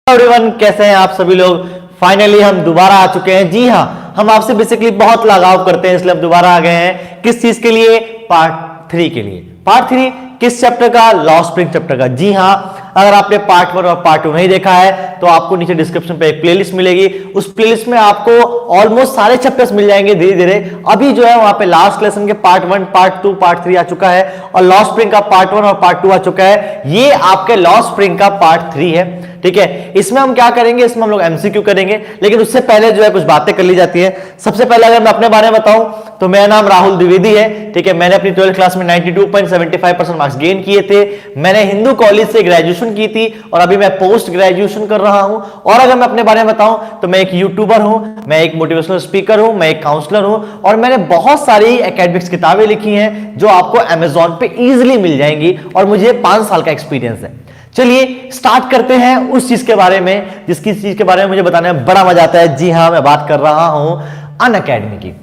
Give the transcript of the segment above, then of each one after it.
Everyone, कैसे हैं आप सभी लोग। फाइनली हम दोबारा आ चुके हैं। जी हाँ, हम आपसे बेसिकली बहुत लगाव करते हैं, इसलिए हम दोबारा आ गए हैं। किस चीज के लिए? पार्ट 3 के लिए। पार्ट 3 किस चैप्टर का? लॉ स्प्रिंग चैप्टर का। जी हाँ, अगर आपने पार्ट 1 और पार्ट 2 नहीं देखा है तो आपको नीचे डिस्क्रिप्शन पे एक प्लेलिस्ट मिलेगी। उस प्लेलिस्ट में आपको ऑलमोस्ट सारे चैप्टर्स मिल जाएंगे धीरे धीरे। अभी जो है वहां पे लास्ट लेसन के पार्ट 1, पार्ट 2, पार्ट 3 आ चुका है और लॉ स्प्रिंग का पार्ट 1 और पार्ट 2 आ चुका है। ये आपके लॉ स्प्रिंग का पार्ट 3 है। ठीक है, इसमें हम क्या करेंगे? इसमें हम लोग एमसीक्यू करेंगे, लेकिन उससे पहले जो है कुछ बातें कर ली जाती है। सबसे पहले अगर मैं अपने बारे में बताऊं तो मेरा नाम राहुल द्विवेदी है। ठीक है, मैंने अपनी 12th क्लास में 92.75% मार्क्स गेन किए थे। मैंने हिंदू कॉलेज से ग्रेजुएशन की थी और अभी मैं पोस्ट ग्रेजुएशन कर रहा हूं। और अगर मैं अपने बारे में बताऊं तो मैं एक यूट्यूबर हूं, मैं एक मोटिवेशनल स्पीकर हूं, मैं एक काउंसलर हूं और मैंने बहुत सारी एकेडमिक्स किताबें लिखी हैं जो आपको अमेजॉन पे इजीली मिल जाएंगी और मुझे 5 साल का एक्सपीरियंस है। चलिए स्टार्ट करते हैं उस चीज के बारे में जिसकी चीज के बारे में मुझे बताने में बड़ा मजा आता है। जी हाँ, मैं बात कर रहा हूं अनअकैडमी की।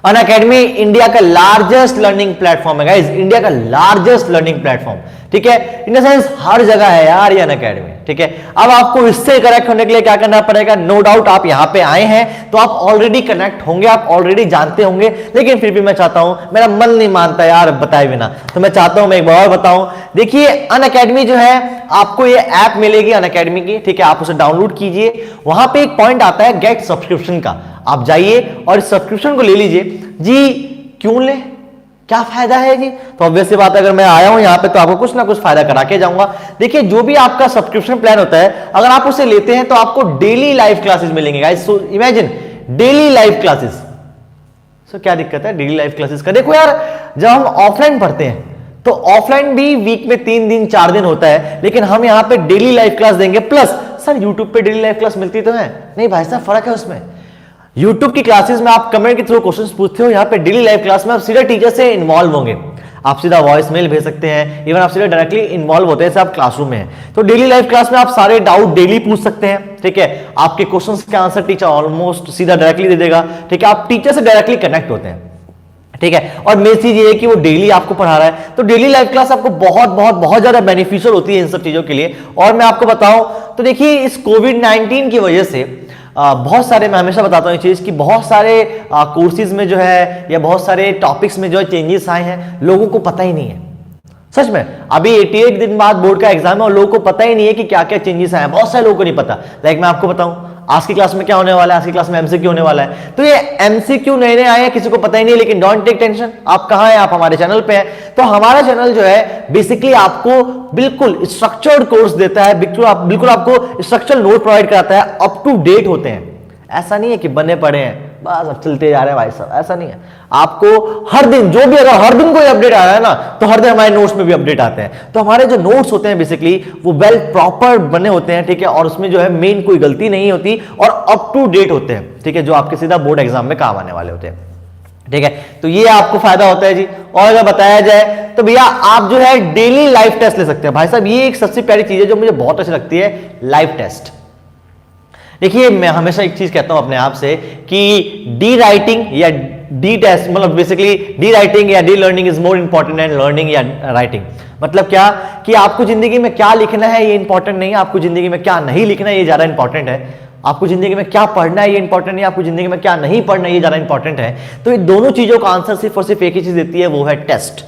अनअकैडमी इंडिया का लार्जेस्ट लर्निंग प्लेटफॉर्म है गाइस, इंडिया का लार्जेस्ट लर्निंग प्लेटफॉर्म। ठीक है, इन द सेंस हर जगह है यार ये अनअकैडमी। ठीक है, अब आपको इससे कनेक्ट होने के लिए क्या करना पड़ेगा? नो डाउट आप यहां पे आए हैं तो आप ऑलरेडी कनेक्ट होंगे, आप ऑलरेडी जानते होंगे, लेकिन फिर भी मैं चाहता हूं, मेरा मन नहीं मानता यार बताए बिना, तो मैं चाहता हूं मैं एक बार और बताऊं। देखिए अनअकैडमी जो है, आपको ये ऐप मिलेगी अनअकैडमी की। ठीक है, आप उसे डाउनलोड कीजिए। वहां पे एक पॉइंट आता है गेट सब्सक्रिप्शन का, आप जाइए और सब्सक्रिप्शन को ले लीजिए। जी क्यों ले, क्या फायदा है जी? तो ऑब्वियस सी बात है, अगर मैं आया हूं यहां पे तो आपको कुछ ना कुछ फायदा करा के जाऊंगा। देखिए जो भी आपका सब्सक्रिप्शन प्लान होता है, अगर आप उसे लेते हैं तो आपको डेली लाइव क्लासेस मिलेंगे guys. So imagine daily live classes. So क्या दिक्कत है डेली लाइव क्लासेस का? देखो यार, जब हम ऑफलाइन पढ़ते हैं तो ऑफलाइन भी वीक में 3 दिन 4 दिन होता है, लेकिन हम यहां पे डेली लाइव क्लास देंगे। प्लस सर यूट्यूब पे डेली लाइव क्लास मिलती तो है नहीं भाई साहब, फर्क है उसमें। YouTube की क्लासेस में आप कमेंट के थ्रू क्वेश्चंस पूछते हो, यहाँ पे डेली लाइव क्लास में आप सीधा टीचर से इन्वॉल्व होंगे। आप सीधा वॉइस मेल भेज सकते हैं, इवन आप सीधा डायरेक्टली इन्वॉल्व होते हैं जैसे आप क्लासरूम में हैं। तो डेली लाइव क्लास में आप सारे डाउट डेली पूछ सकते हैं। ठीक है, आपके क्वेश्चंस के आंसर टीचर ऑलमोस्ट सीधा डायरेक्टली दे देगा। ठीक है, आप टीचर से डायरेक्टली कनेक्ट होते हैं। ठीक है, और मेन चीज ये है कि वो डेली आपको पढ़ा रहा है, तो डेली लाइव क्लास आपको बहुत बहुत बहुत ज्यादा बेनिफिशियल होती है इन सब चीजों के लिए। और मैं आपको बताऊं तो देखिए इस कोविड-19 की वजह से बहुत सारे, मैं हमेशा बताता हूँ ये चीज कि बहुत सारे कोर्सेज में जो है या बहुत सारे टॉपिक्स में जो है चेंजेस आए हैं, लोगों को पता ही नहीं है। सच में अभी 88 दिन बाद बोर्ड का एग्जाम है और लोगों को पता ही नहीं है कि क्या क्या चेंजेस आए हैं। बहुत सारे लोगों को नहीं पता। लाइक मैं आपको बताऊं आज की क्लास में क्या होने वाला है, आज की क्लास में एमसीक्यू होने वाला है। तो ये एमसीक्यू नए नए आए हैं, किसी को पता ही नहीं है, लेकिन डोंट टेक टेंशन। आप कहां हैं? आप हमारे चैनल पे हैं। तो हमारा चैनल जो है बेसिकली आपको बिल्कुल स्ट्रक्चर्ड कोर्स देता है, बिल्कुल आपको स्ट्रक्चर्ड नोट प्रोवाइड कराता है, अप टू डेट होते हैं। ऐसा नहीं है कि बने पड़े हैं बस अब चलते जा रहे हैं भाई साहब, ऐसा नहीं है। आपको हर दिन जो भी, अगर हर दिन कोई अपडेट आ रहा है ना, तो हर दिन हमारे नोट्स में भी अपडेट आते हैं। तो हमारे जो नोट्स होते हैं बेसिकली वो वेल प्रॉपर बने होते हैं। ठीक है, और उसमें जो है मेन कोई गलती नहीं होती और अप टू डेट होते हैं। ठीक है, जो आपके सीधा बोर्ड एग्जाम में काम आने वाले होते हैं। ठीक है, तो ये आपको फायदा होता है जी। और अगर बताया जाए तो भैया आप जो है डेली लाइव टेस्ट ले सकते हैं। भाई साहब ये एक सबसे प्यारी चीज है जो मुझे बहुत अच्छी लगती है, लाइव टेस्ट। देखिए मैं हमेशा एक चीज कहता हूं अपने आप से कि डी राइटिंग या डी टेस्ट, मतलब बेसिकली डी राइटिंग या D learning is more important and learning या राइटिंग। मतलब क्या कि आपको जिंदगी में क्या लिखना है ये इंपॉर्टेंट नहीं है, आपको जिंदगी में क्या नहीं लिखना है ये ज्यादा इंपॉर्टेंट है। आपको जिंदगी में क्या पढ़ना है ये इंपॉर्टेंट नहीं, आपको जिंदगी में क्या नहीं पढ़ना है ये ज्यादा इंपॉर्टेंट है। तो ये दोनों चीजों का आंसर सिर्फ और सिर्फ एक ही चीज देती है, वो है टेस्ट।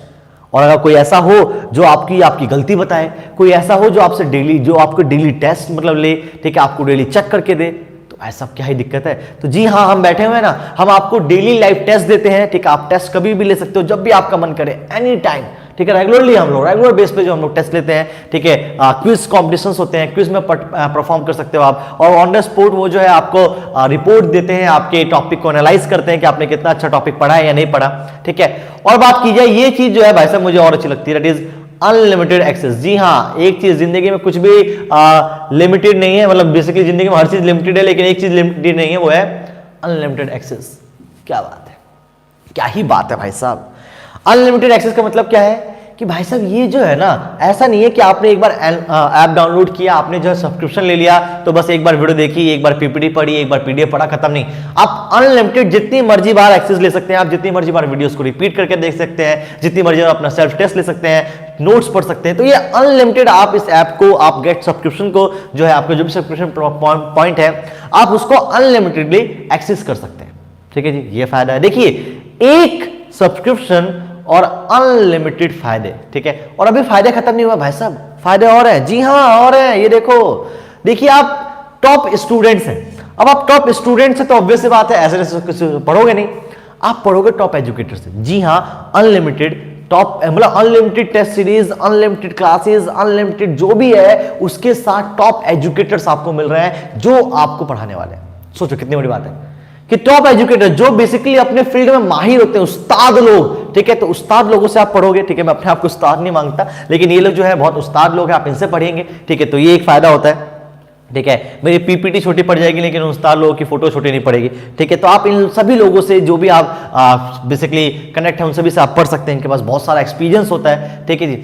और अगर कोई ऐसा हो जो आपकी गलती बताए, कोई ऐसा हो जो आपसे डेली, जो आपको डेली टेस्ट मतलब ले, ठीक है, आपको डेली चेक करके दे, तो ऐसा क्या ही दिक्कत है। तो जी हाँ, हम बैठे हुए हैं ना, हम आपको डेली लाइव टेस्ट देते हैं। ठीक है, आप टेस्ट कभी भी ले सकते हो जब भी आपका मन करे, एनी टाइम। ठीक है, रेगुलरली हम लोग रेगुलर बेस पे जो हम लोग टेस्ट लेते हैं। ठीक है, क्विज कॉम्पिटिशन्स होते हैं, क्विज में परफॉर्म कर सकते हो आप, और ऑन द स्पॉट वो जो है आपको रिपोर्ट देते हैं, आपके टॉपिक को एनालाइज करते हैं कि आपने कितना अच्छा टॉपिक पढ़ा है या नहीं पढ़ा। ठीक है, और बात की जाए ये चीज जो है भाई साहब मुझे और अच्छी लगती है, दैट इज अनलिमिटेड एक्सेस। जी हाँ, एक चीज जिंदगी में कुछ भी लिमिटेड नहीं है, मतलब बेसिकली जिंदगी में हर चीज लिमिटेड है, लेकिन एक चीज लिमिटेड नहीं है, वो है अनलिमिटेड एक्सेस। क्या बात है, क्या ही बात है भाई साहब। अनलिमिटेड एक्सेस का मतलब क्या है कि भाई साहब ये जो है ना, ऐसा नहीं है कि आपने एक बार ऐप डाउनलोड किया, आपने जो है सब्सक्रिप्शन ले लिया तो बस एक बार वीडियो देखी, एक बार पीपीटी पढ़ी, एक बार पीडीएफ पढ़ा, खत्म नहीं। आप अनलिमिटेड जितनी मर्जी बार एक्सेस ले सकते हैं, आप जितनी मर्जी बार वीडियोस को रिपीट करके देख सकते हैं, जितनी मर्जी बार अपना सेल्फ टेस्ट ले सकते हैं, नोट्स पढ़ सकते हैं। तो ये अनलिमिटेड आप इस ऐप को, आप गेट सब्सक्रिप्शन को जो है, आपका जो भी सब्सक्रिप्शन पॉइंट है, आप उसको अनलिमिटेडली एक्सेस कर सकते हैं। ठीक है जी, ये फायदा है। देखिए, एक सब्सक्रिप्शन और अनलिमिटेड फायदे, ठीक है। और अभी फायदे खत्म नहीं हुआ भाई साहब, फायदे और हैं। जी हाँ, और हैं, ये देखो। देखिए, आप टॉप स्टूडेंट्स हैं। अब आप टॉप स्टूडेंट्स हैं तो ऑब्वियस सी बात है, ऐसे कुछ पढ़ोगे नहीं, आप पढ़ोगे टॉप एजुकेटर से। जी हाँ, अनलिमिटेड टॉप, मतलब unlimited test series, unlimited classes, unlimited जो भी है, उसके साथ टॉप एजुकेटर्स आपको मिल रहे हैं जो आपको पढ़ाने वाले हैं। सोचो कितनी बड़ी बात है कि टॉप एजुकेटर जो बेसिकली अपने फील्ड में माहिर होते हैं, उस्ताद लोग, ठीक है। तो उस्ताद लोगों से आप पढ़ोगे, ठीक है। मैं अपने आप को उस्ताद नहीं मांगता, लेकिन ये लोग जो है बहुत उस्ताद लोग हैं, आप इनसे पढ़ेंगे, ठीक है। तो ये एक फायदा होता है, ठीक है। मेरी पीपीटी छोटी पड़ जाएगी लेकिन उस्ताद लोगों की फोटो छोटी नहीं पड़ेगी, ठीक है। तो आप इन सभी लोगों से जो भी आप बेसिकली कनेक्ट है, उन सभी से आप पढ़ सकते हैं, इनके पास बहुत सारा एक्सपीरियंस होता है, ठीक है जी।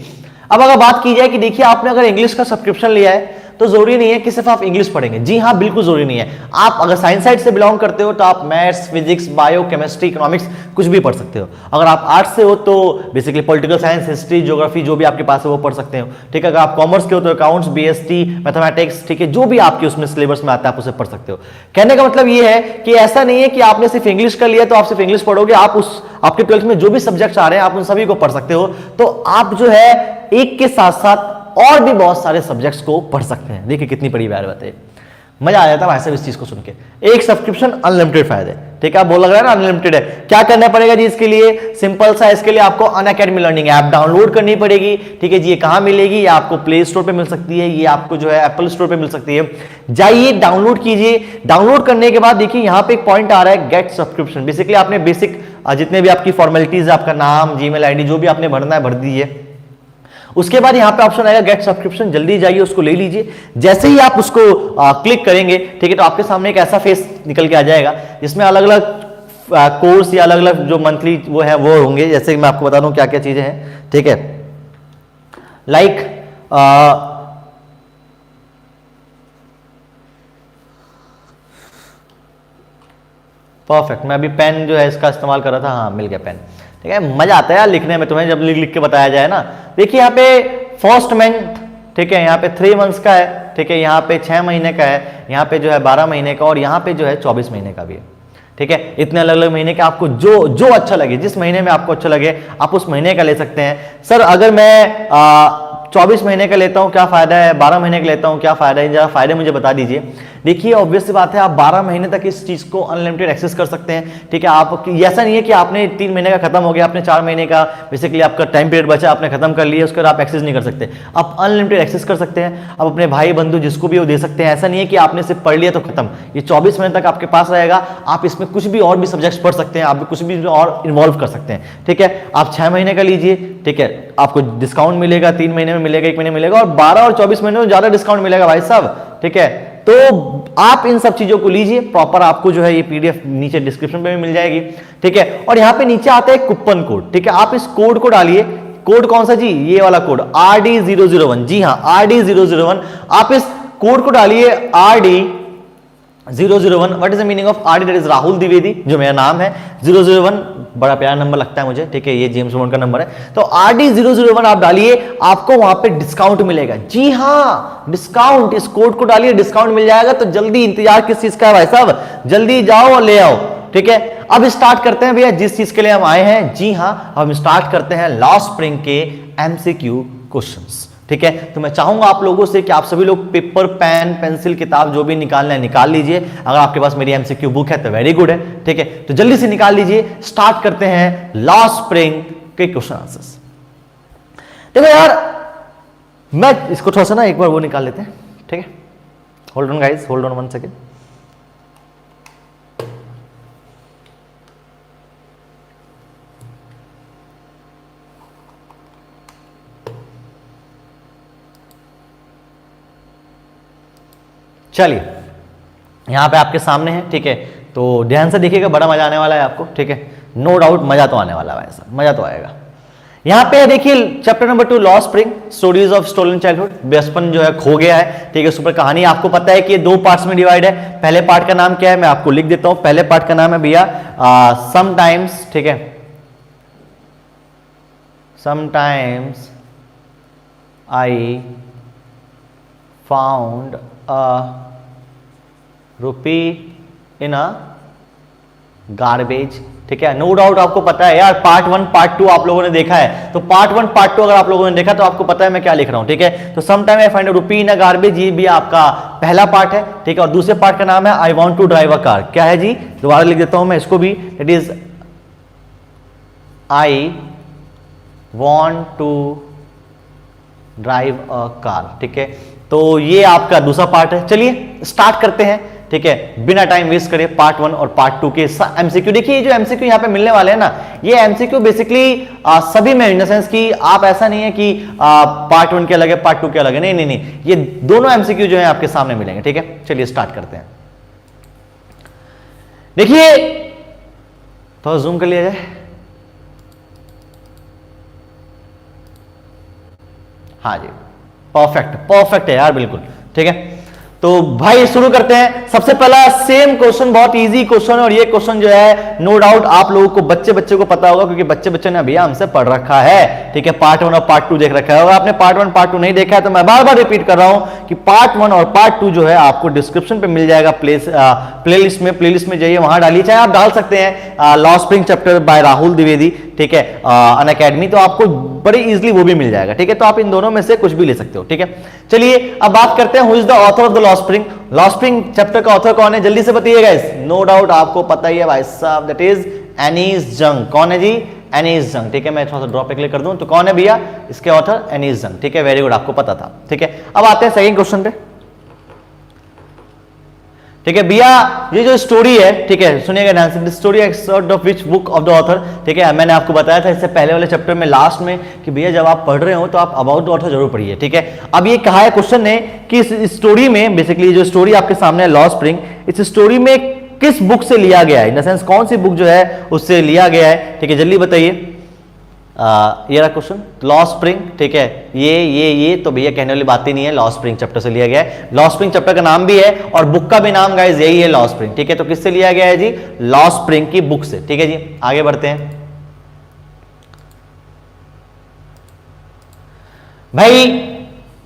अब अगर बात की जाए कि देखिए, आपने अगर इंग्लिश का सब्सक्रिप्शन लिया है तो जरूरी नहीं है कि सिर्फ आप इंग्लिश पढ़ेंगे। जी हाँ, बिल्कुल जरूरी नहीं है। आप अगर साइंस साइड से बिलोंग करते हो तो आप maths, physics, bio, chemistry, economics कुछ भी पढ़ सकते हो। अगर आप आर्ट्स से हो तो basically political science, history, geography जो भी आपके पास है वो पढ़ सकते हो, ठीक है। अगर आप कॉमर्स के हो तो अकाउंट्स, बीएसटी, मैथमेटिक्स, ठीक है, जो भी आपके उसमें सिलेबस में आता है आप उसे पढ़ सकते हो। कहने का मतलब ये है कि ऐसा नहीं है कि आपने सिर्फ इंग्लिश का लिया तो आप सिर्फ इंग्लिश पढ़ोगे, आप उस आपके 12th में जो भी सब्जेक्ट्स आ रहे हैं आप उन सभी को पढ़ सकते हो। तो आप जो है एक के साथ साथ और भी बहुत सारे सब्जेक्ट्स को पढ़ सकते हैं। देखिए कितनी बड़ी बात है, मजा आ जाता है भाई साहब इस चीज को सुन के। एक सब्सक्रिप्शन, अनलिमिटेड फायदे, ठीक है। आप बोल लग रहा है ना अनलिमिटेड है, क्या करना पड़ेगा जी इसके लिए? सिंपल सा, इसके लिए आपको अनअकैडमी लर्निंग ऐप डाउनलोड करनी पड़ेगी, ठीक है जी। ये कहां मिलेगी? ये आपको प्ले स्टोर पे मिल सकती है, ये आपको जो है एप्पल स्टोर पे मिल सकती है। जाइए डाउनलोड कीजिए। डाउनलोड करने के बाद देखिए यहां पे एक पॉइंट आ रहा है, गेट सब्सक्रिप्शन। बेसिकली आपने बेसिक जितने भी आपकी फॉर्मेलिटीज, आपका नाम, जीमेल आईडी जो भी आपने भरना है भर दीजिए। उसके बाद यहां पे ऑप्शन आएगा गेट सब्सक्रिप्शन, जल्दी जाइए उसको ले लीजिए। जैसे ही आप उसको क्लिक करेंगे, ठीक है, तो आपके सामने एक ऐसा फेस निकल के आ जाएगा जिसमें अलग अलग कोर्स या अलग अलग जो मंथली वो है वो होंगे। जैसे मैं आपको बता दूं क्या क्या चीजें हैं, ठीक है। लाइक परफेक्ट, मैं अभी पेन जो है इसका इस्तेमाल कर रहा था, हाँ मिल गया पेन, ठीक है। मजा आता है यार लिखने में, तुम्हें जब लिख लिख के बताया जाए ना। देखिए यहाँ पे फर्स्ट मंथ, ठीक है, यहाँ पे 3 मंथ्स का है, ठीक है। यहाँ पे 6 महीने का है, यहाँ पे जो है 12 महीने का, और यहाँ पे जो है 24 महीने का भी है, ठीक है। इतने अलग अलग महीने के आपको जो अच्छा लगे, जिस महीने में आपको अच्छा लगे आप उस महीने का ले सकते हैं। सर अगर मैं 24 महीने का लेता हूं क्या फायदा है, 12 महीने का लेता हूं क्या फायदा है, जरा फायदे मुझे बता दीजिए। देखिए ऑब्वियस सी बात है, आप 12 महीने तक इस चीज को अनलिमिटेड एक्सेस कर सकते हैं, ठीक है। आप ऐसा नहीं है कि आपने 3 महीने का खत्म हो गया, आपने 4 महीने का बेसिकली आपका टाइम पीरियड बचा, आपने खत्म कर लिया, उसके बाद आप एक्सेस नहीं कर सकते। आप अनलिमिटेड एक्सेस कर सकते हैं, आप अपने भाई बंधु जिसको भी वो दे सकते हैं। ऐसा नहीं है कि आपने सिर्फ पढ़ लिया तो खत्म, ये 24 महीने तक आपके पास रहेगा। आप इसमें कुछ भी और भी सब्जेक्ट्स पढ़ सकते हैं, आप कुछ भी और इन्वॉल्व कर सकते हैं, ठीक है। आप 6 महीने का लीजिए, ठीक है, आपको डिस्काउंट मिलेगा, 3 महीने में मिलेगा, 1 महीने में मिलेगा, और 12 और 24 महीने में ज्यादा डिस्काउंट मिलेगा भाई साहब, ठीक है। तो आप इन सब चीजों को लीजिए, प्रॉपर आपको जो है ये पीडीएफ नीचे डिस्क्रिप्शन पे भी मिल जाएगी, ठीक है। और यहाँ पे नीचे आता है कूपन कोड, ठीक है। आप इस कोड को डालिए, कोड कौन सा जी? ये वाला कोड RD001, जी हाँ RD001। आप इस कोड को डालिए RD001। What is the meaning of RD? That is Rahul Dwivedi, जो मेरा नाम है। 001 बड़ा प्यारा नंबर लगता है मुझे, ठीक है, ये जेम्स बॉन्ड का नंबर है। तो RD001 आप डालिए, आपको वहां पे डिस्काउंट मिलेगा। जी हाँ डिस्काउंट, इस कोड को डालिए, डिस्काउंट मिल जाएगा। तो जल्दी, इंतजार किस चीज का है भाई साहब, जल्दी जाओ और ले आओ, ठीक है। अब स्टार्ट करते हैं भैया जिस चीज के लिए हम आए हैं। जी हाँ, हम स्टार्ट करते हैं लास्ट स्प्रिंग के MCQ क्वेश्चंस, ठीक है। तो मैं चाहूंगा आप लोगों से कि आप सभी लोग पेपर, पेन, पेंसिल, किताब जो भी निकालना है निकाल लीजिए। अगर आपके पास मेरी MCQ बुक है तो वेरी गुड है, ठीक है। तो जल्दी से निकाल लीजिए, स्टार्ट करते हैं लास्ट स्प्रिंग के क्वेश्चन आंसर्स। देखो यार, मैं इसको थोड़ा सा ना एक बार वो निकाल लेते हैं, ठीक है। Hold on guys, hold on 1 second. चलिए यहां पे आपके सामने है, ठीक है। तो ध्यान से देखिएगा, बड़ा मजा आने वाला है आपको, ठीक है। नो डाउट मजा तो आने वाला है, ऐसा मजा तो आएगा। यहां पे देखिए चैप्टर नंबर 2 लॉ spring, stories of stolen childhood, बचपन जो है खो गया है, ठीक है, उस पर कहानी। आपको पता है कि ये 2 पार्ट्स में डिवाइड है। पहले पार्ट का नाम क्या है, मैं आपको लिख देता हूं। पहले पार्ट का नाम है भैया समटाइम्स, ठीक है, sometimes I found a rupee in a garbage, ठीक है। नो डाउट आपको पता है यार, पार्ट 1 पार्ट 2 आप लोगों ने देखा है, तो पार्ट 1 पार्ट 2 अगर आप लोगों ने देखा तो आपको पता है मैं क्या लिख रहा हूं, ठीक है। तो some time I find a rupee in a garbage, ये भी आपका पहला पार्ट है, ठीक है। और दूसरे पार्ट का नाम है I want to drive a car. क्या है जी, दोबारा लिख देता हूं मैं इसको भी, it is I want to drive a car, ठीक है। तो ये आपका दूसरा पार्ट है। चलिए स्टार्ट करते हैं, ठीक है, बिना टाइम वेस्ट करे पार्ट 1 और पार्ट 2 के एमसीक्यू। देखिए जो एमसीक्यू यहां पे मिलने वाले हैं ना, ये एमसीक्यू बेसिकली सभी में, इन द सेंस कि आप ऐसा नहीं है कि पार्ट 1 के अलग है पार्ट 2 के अलग है, नहीं नहीं नहीं, ये दोनों एमसीक्यू जो है आपके सामने मिलेंगे, ठीक है। चलिए स्टार्ट करते हैं। देखिए थोड़ा जूम कर लिया जाए, हाँ जी, परफेक्ट परफेक्ट है यार, बिल्कुल ठीक है। तो भाई शुरू करते हैं। सबसे पहला सेम क्वेश्चन, बहुत इजी क्वेश्चन, और ये क्वेश्चन जो है नो डाउट आप लोगों को बच्चे को पता होगा, क्योंकि बच्चे ने भैया हमसे पढ़ रखा है, ठीक है। पार्ट 1 और पार्ट 2 देख रखा है। अगर आपने पार्ट 1 पार्ट 2 नहीं देखा है तो मैं बार बार रिपीट कर रहा हूं कि पार्ट 1 और पार्ट 2 जो है आपको डिस्क्रिप्शन पे मिल जाएगा, प्लेलिस्ट में जाइए, वहां डालिए, चाहे आप डाल सकते हैं law spring chapter by Rahul Dwivedi, ठीक है, अनअकैडमी, तो आपको बड़ी इजीली वो भी मिल जाएगा, ठीक है। तो आप इन दोनों में से कुछ भी ले सकते हो, ठीक है। चलिए अब बात करते हैं who is the author of the law spring. Law spring chapter का ऑथर कौन है, जल्दी से बताइएगा। नो डाउट आपको पता ही है भाई साहब, दैट इज एनीस जंग। कौन है जी, एनीस जंग, ठीक है। मैं थोड़ा सा ड्रॉप पे क्लिक कर दूं तो कौन है भैया, इसके ऑथर एनीस जंग, ठीक है। वेरी गुड, आपको पता था, ठीक है। अब आते हैं सेकंड क्वेश्चन पे, ठीक है भैया। ये जो स्टोरी है, ठीक है, सुनिएगा ध्यान से, story exert of which book of the author, ठीक है। मैंने आपको बताया था इससे पहले वाले चैप्टर में लास्ट में कि भैया जब आप पढ़ रहे हो तो आप अबाउट द ऑथर जरूर पढ़िए, ठीक है। अब ये कहा है क्वेश्चन ने कि इस स्टोरी में, बेसिकली जो स्टोरी आपके सामने है लॉ स्प्रिंग, इस स्टोरी में किस बुक से लिया गया है, इन द सेंस कौन सी बुक जो है उससे लिया गया है, ठीक है। जल्दी बताइए। ये रहा क्वेश्चन, लॉ स्प्रिंग, ठीक है। ये तो भैया कहने वाली बात ही नहीं है, लॉ स्प्रिंग चैप्टर से लिया गया है। लॉ स्प्रिंग चैप्टर का नाम भी है और बुक का भी नाम गाइस यही है, लॉ स्प्रिंग, ठीक है। तो किससे लिया गया है जी, लॉ स्प्रिंग की बुक से, ठीक है जी। आगे बढ़ते हैं भाई।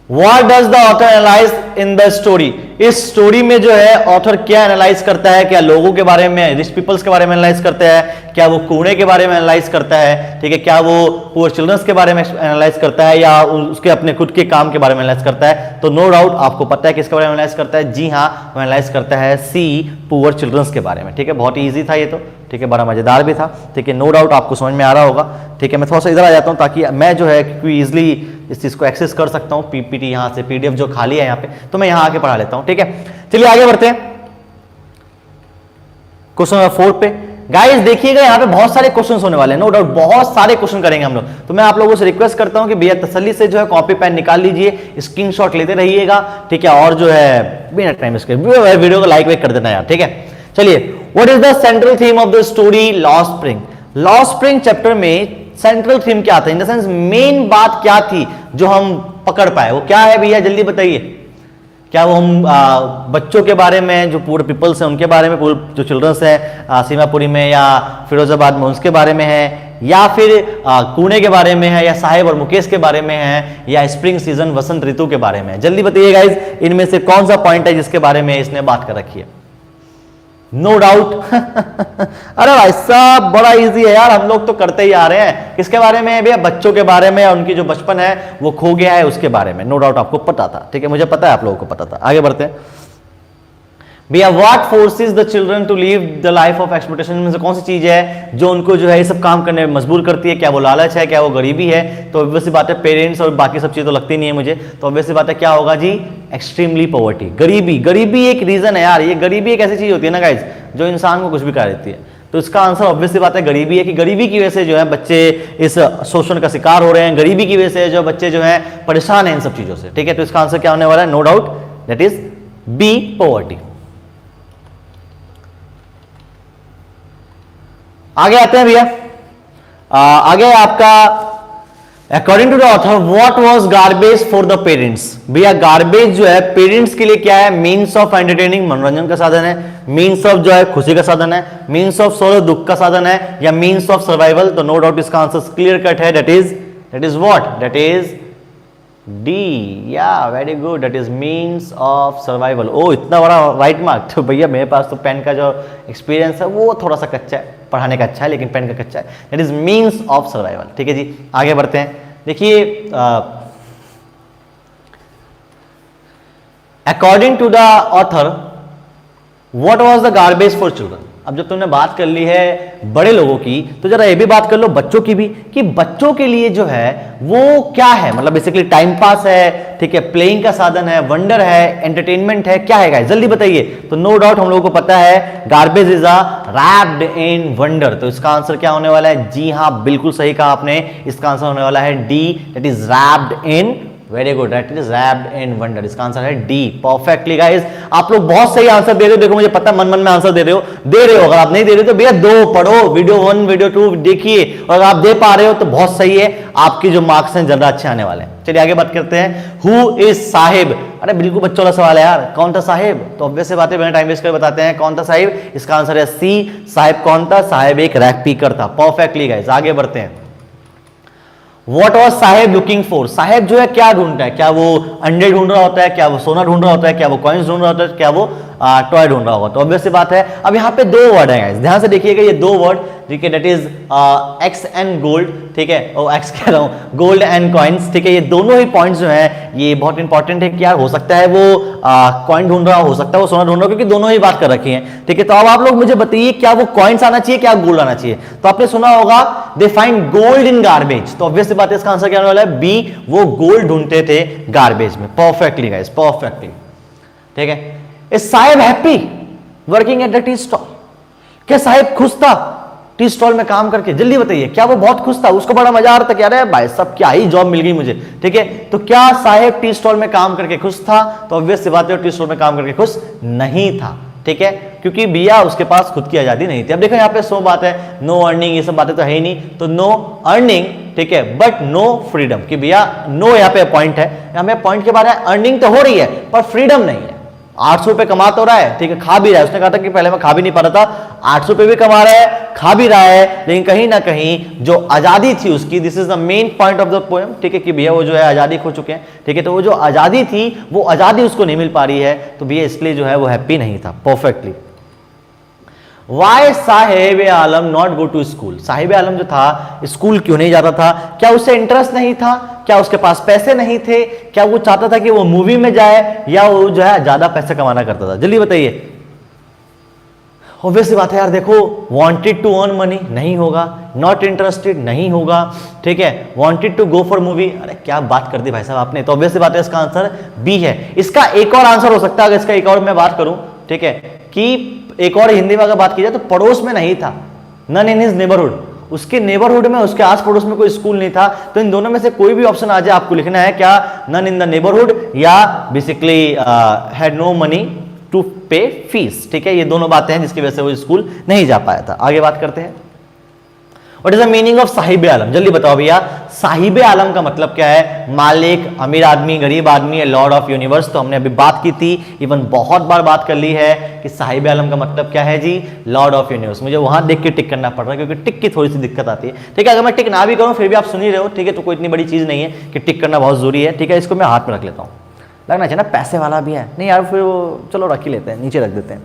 What does the author analyze in the story? इस स्टोरी में जो है ऑथर क्या एनालाइज करता है, क्या लोगों के बारे में, रिच पीपल्स के बारे में एनालाइज करता है, क्या वो कूड़े के बारे में एनालाइज करता है, ठीक है, क्या वो पुअर चिल्ड्रंस के बारे में एनालाइज करता है, या उसके अपने खुद के काम के बारे में एनालाइज करता है। तो नो डाउट आपको पता है किसके बारे में एनालाइज करता है, जी हाँ, वो एनालाइज करता है सी पुअर चिल्ड्रंस के बारे में, ठीक है। बहुत ईजी था ये तो, ठीक है, बड़ा मजेदार भी था, ठीक है। नो डाउट आपको समझ में आ रहा होगा, ठीक है। मैं थोड़ा सा इधर आ जाता हूँ ताकि मैं जो है क्योंकि इजिली इस चीज को एक्सेस कर सकता हूँ, पीपीटी यहाँ से, पीडीएफ जो खाली है यहाँ पे, तो मैं यहाँ आके पढ़ा लेता हूँ, ठीक है। चलिए आगे बढ़ते हैं क्वेश्चन नंबर 4 पे। गाइस देखिएगा यहाँ पे बहुत सारे क्वेश्चंस होने वाले हैं, नो डाउट बहुत सारे क्वेश्चन करेंगे हम लोग। तो मैं आप लोगों से रिक्वेस्ट करता हूं कि भैया तसल्ली से जो है कॉपी पेन निकाल लीजिए, स्क्रीनशॉट लेते रहिएगा, ठीक है। और जो है बिना टाइम इसके वीडियो को लाइक वेक कर देना यार, ठीक है। चलिए, what is the central theme of the story law spring. Law spring chapter में सेंट्रल थीम क्या था, इन द सेंस मेन बात क्या थी जो हम पकड़ पाए, वो क्या है भैया, जल्दी बताइए। क्या वो हम बच्चों के बारे में, जो पूरे पीपल्स हैं उनके बारे में, जो चिल्ड्रंस हैं सीमापुरी में या फिरोजाबाद में उसके बारे में है, या फिर कूड़े के बारे में है, या साहिब और मुकेश के बारे में है, या स्प्रिंग सीजन वसंत ऋतु के बारे में है। जल्दी बताइए गाइज, इनमें से कौन सा पॉइंट है जिसके बारे में इसने बात कर रखी है। नो डाउट अरे भाई साहब बड़ा इजी है यार, हम लोग तो करते ही आ रहे हैं। किसके बारे में भैया, बच्चों के बारे में, उनकी जो बचपन है वो खो गया है उसके बारे में। नो डाउट आपको पता था, ठीक है, मुझे पता है आप लोगों को पता था। आगे बढ़ते हैं भैया। What forces the children to leave the life of exploitation, में से कौन सी चीज है जो उनको जो है ये सब काम करने में मजबूर करती है। क्या वो लालच है, क्या वो गरीबी है। तो ऑब्वियस सी बात है पेरेंट्स और बाकी सब चीजें तो लगती नहीं है मुझे, तो ऑब्वियस सी बात है क्या होगा जी, एक्सट्रीमली पॉवर्टी, गरीबी। गरीबी एक रीजन है यार, ये गरीबी एक ऐसी चीज होती है ना गाइज जो इंसान को कुछ भी करा देती है। तो इसका आंसर ऑब्वियस सी बात है गरीबी है, कि गरीबी की वजह से जो है बच्चे इस शोषण का शिकार हो रहे हैं, गरीबी की वजह से जो बच्चे जो है परेशान हैं इन सब चीजों से, ठीक है। तो इसका आंसर क्या होने वाला है, no doubt that is B, poverty. आगे आते हैं भैया, आगे आपका according to the author what was garbage for the parents. भैया गार्बेज जो है पेरेंट्स के लिए क्या है, मीन्स ऑफ एंटरटेनिंग, मनोरंजन का साधन है, मीन्स ऑफ जो है खुशी का साधन है, मीन्स ऑफ सोरो दुख का साधन है, या मीन्स ऑफ सर्वाइवल। तो नो डाउट इसका आंसर क्लियर कट है, that is what, that is D. या very good, that is means of survival. ओ इतना बड़ा राइट मार्क। तो भैया मेरे पास तो पेन का जो एक्सपीरियंस है वो थोड़ा सा कच्चा है, पढ़ाने का अच्छा है लेकिन पेन का कच्चा है। That is means of survival. ठीक है जी, आगे बढ़ते हैं। देखिए according to the author what was the garbage for children. अब जब तुमने बात कर ली है बड़े लोगों की, तो जरा ये भी बात कर लो बच्चों की भी, कि बच्चों के लिए जो है वो क्या है, मतलब बेसिकली टाइम पास है, ठीक है, प्लेइंग का साधन है, वंडर है, एंटरटेनमेंट है, क्या है गाइस जल्दी बताइए। तो नो डाउट हम लोगों को पता है garbage is a wrapped in wonder. तो इसका आंसर क्या होने वाला है, जी हाँ बिल्कुल सही कहा आपने, इसका आंसर होने वाला है D, that is wrapped in, very good, that is wrapped in wonder. इसका आंसर है डी, परफेक्टली गाइस। आप लोग बहुत सही आंसर दे रहे हो, देखो मुझे पता मन मन में आंसर दे रहे हो। अगर आप नहीं दे रहे हो तो भैया दो पढ़ो, वीडियो 1 वीडियो 2 देखिए, और अगर आप दे पा रहे हो तो बहुत सही है, आपकी जो मार्क्स हैं ज्यादा अच्छे आने वाले हैं। चलिए आगे बात करते हैं, हु इज साहिब। अरे बिल्कुल बच्चों वाला सवाल है यार, कौन था साहिब। तो ऑब्वियस सी बात है, बिना टाइम वेस्ट कर बताते हैं कौन था साहिब। इसका आंसर है सी, साहिब कौन था, साहिब एक रैक पीकर था। परफेक्टली गाइस, आगे बढ़ते हैं। What was Saheb looking for. Saheb जो है क्या ढूंढता है, क्या वो अंडे ढूंढ रहा होता है, क्या वो सोना ढूंढ रहा होता है, क्या वो कॉइन्स ढूंढ रहा होता है, क्या वो टॉय ढूंढ रहा होगा। तो ऑब्वियस सी बात है। अब यहाँ पे दो वर्ड है, ध्यान से देखिएगा, ये दो वर्ड, ठीक है, that is x and gold, ठीक है, ओ एक्स कह रहा हूँ, गोल्ड एंड कॉइन्स, ठीक है, ये दोनों ही पॉइंट्स जो है ये बहुत इंपॉर्टेंट है कि यार हो सकता है वो कॉइन ढूंढ रहा हो सकता है वो सोना ढूंढ रहा हो, क्योंकि दोनों ही बात कर रखी है, ठीक है। तो अब आप लोग मुझे बताइए क्या वो कॉइन्स आना चाहिए, क्या गोल्ड आना चाहिए। तो आपने सुना होगा they find gold in garbage, तो ऑब्वियस बात है इसका आंसर क्या होने वाला है, बी, वो गोल्ड ढूंढते थे गार्बेज में। परफेक्टली गाइस, परफेक्टली, ठीक है। Is Sahib happy working at the tea stall. क्या साहिब खुश था टी स्टॉल में काम करके, जल्दी बताइए, क्या वो बहुत खुश था, उसको बड़ा मजा आ रहा था, क्या भाई सब क्या ही जॉब मिल गई मुझे, ठीक है। तो क्या साहिब टी स्टॉल में काम करके खुश था, तो ऑब्वियस सी बात है टी स्टॉल में काम करके खुश नहीं था, ठीक है, क्योंकि भैया उसके पास खुद की आजादी नहीं थी। अब देखो यहाँ पे सो बात है, नो अर्निंग, ये सब बातें तो है ही नहीं, तो नो अर्निंग, ठीक है, बट नो फ्रीडम, कि भैया नो यहाँ पे पॉइंट है, यहाँ पे पॉइंट के बारे में अर्निंग तो हो रही है पर फ्रीडम नहीं है। 800 रुपए कमा तो रहा है, ठीक है, खा भी रहा है, उसने कहा था कि पहले मैं खा भी नहीं पा रहा था, 800 रुपए भी कमा रहा है, खा भी रहा है, लेकिन कहीं ना कहीं जो आजादी थी उसकी, this is the main point of the poem, ठीक है, कि भैया वो जो है आजादी खो चुके हैं, ठीक है, तो वो जो आजादी थी वो आजादी उसको नहीं मिल पा रही है, तो भैया इसलिए जो है वो हैप्पी नहीं था। Perfectly. Why Saheb Alam not go to school. Sahib Alam जो था स्कूल क्यों नहीं जाता था, क्या उसे इंटरेस्ट नहीं था, क्या उसके पास पैसे नहीं थे, क्या वो चाहता था कि वो मूवी में जाए, या वो जो है ज्यादा पैसे कमाना करता था, जल्दी बताइए। ऑब्वियस बात है यार, देखो वांटेड टू अर्न मनी नहीं होगा, नॉट इंटरेस्टेड नहीं होगा, ठीक है, wanted to go for movie, अरे क्या बात कर दी भाई साहब आपने। तो ऑब्वियस बात है इसका आंसर बी है। इसका एक और आंसर हो सकता है, अगर इसका एक और मैं बात करूं, ठीक है, कि एक और हिंदी में अगर बात की जाए तो पड़ोस में नहीं था, नन इन हिज नेबरहुड, उसके नेबरहुड में, उसके आस पड़ोस में कोई स्कूल नहीं था। तो इन दोनों में से कोई भी ऑप्शन आ जाए, आपको लिखना है क्या, नन इन द नेबरहुड या basically had no money to pay fees, ठीक है, ये दोनों बातें हैं जिसकी वजह से वो स्कूल नहीं जा पाया था। आगे बात करते हैं, what is the meaning of Sahib Alam, जल्दी बताओ भैया, साहिब आलम का मतलब क्या है, मालिक, अमीर आदमी, गरीब आदमी, लॉर्ड ऑफ यूनिवर्स। तो हमने अभी बात की थी, इवन बहुत बार बात कर ली है कि साहिब आलम का मतलब क्या है जी, लॉर्ड ऑफ यूनिवर्स। मुझे वहां देख के टिक करना पड़ रहा है क्योंकि टिक की थोड़ी सी दिक्कत आती है, ठीक है, अगर मैं टिक ना भी करूं फिर भी आप सुन ही रहे हो, ठीक है, तो कोई इतनी बड़ी चीज नहीं है कि टिक करना बहुत जरूरी है, ठीक है, इसको मैं हाथ में रख लेता हूं, लगना चाहिए ना पैसे वाला भी है, नहीं यार फिर वो चलो रख ही लेते हैं, नीचे रख देते हैं,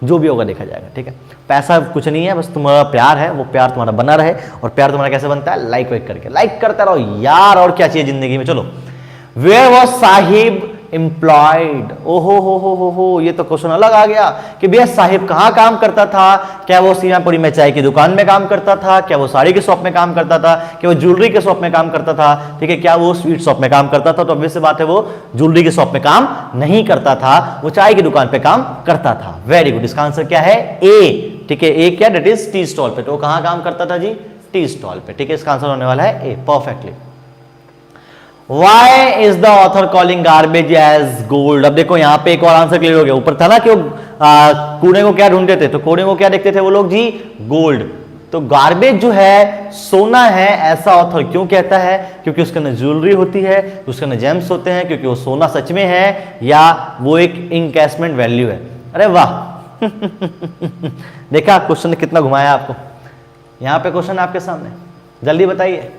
जो भी होगा देखा जाएगा, ठीक है। पैसा कुछ नहीं है, बस तुम्हारा प्यार है, वो प्यार तुम्हारा बना रहे, और प्यार तुम्हारा कैसे बनता है, लाइक वाइक करके, लाइक करते रहो यार, और क्या चाहिए जिंदगी में। चलो, वेयर वॉज साहिब एम्प्लॉयड, ओहो हो, ये तो क्वेश्चन अलग आ गया कि भैया साहिब कहाँ काम करता था, क्या वो सीमापुरी में चाय की दुकान में काम करता था, क्या वो साड़ी के शॉप में काम करता था, क्या वो ज्वेलरी के शॉप में काम करता था, ठीक है, क्या वो स्वीट शॉप में काम करता था। तो ऑब्वियस बात है वो ज्वेलरी के शॉप में काम नहीं करता था, वो चाय की दुकान पे काम करता था। वेरी गुड, इसका आंसर क्या है, ए, ठीक है, ए क्या, डेट इज टी स्टॉल पे। तो वो कहाँ काम करता था जी, टी स्टॉल पे, ठीक है, इसका आंसर होने वाला है ए, perfectly. Why is the author calling garbage as gold? अब देखो यहाँ पे एक और आंसर क्लियर हो गया। ऊपर था ना कि वो कूड़े को क्या ढूंढते थे, तो कूड़े को क्या देखते थे वो लोग जी, गोल्ड, तो गार्बेज जो है सोना है, ऐसा ऑथर क्यों कहता है? क्योंकि उसके अंदर ज्वेलरी होती है, उसके अंदर जेम्स होते हैं, क्योंकि वो सोना सच में है या वो एक इनकैशमेंट वैल्यू है। अरे वाह देखा क्वेश्चन ने कितना घुमाया आपको। यहां पे क्वेश्चन आपके सामने, जल्दी बताइए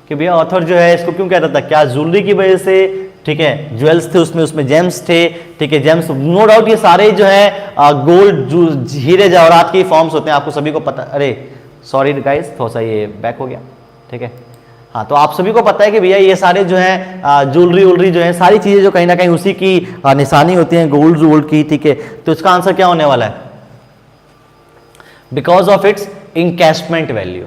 कि भैया ऑथर जो है इसको क्यों कहता था? क्या ज्वेलरी की वजह से? ठीक है, ज्वेल्स थे उसमें जेम्स थे। ठीक है, जेम्स नो डाउट ये सारे जो है गोल्ड हीरे जवाहरात के फॉर्म्स होते हैं, आपको सभी को पता। अरे सॉरी गाइस, थोड़ा सा ये बैक हो गया। ठीक है, हाँ, तो आप सभी को पता है कि भैया ये सारे जो है ज्वेलरी वुलरी जो है सारी चीजें जो कहीं ना कहीं उसी की निशानी होती है, गोल्ड वोल्ड की। ठीक है, तो इसका आंसर क्या होने वाला है? Because of its encashment value.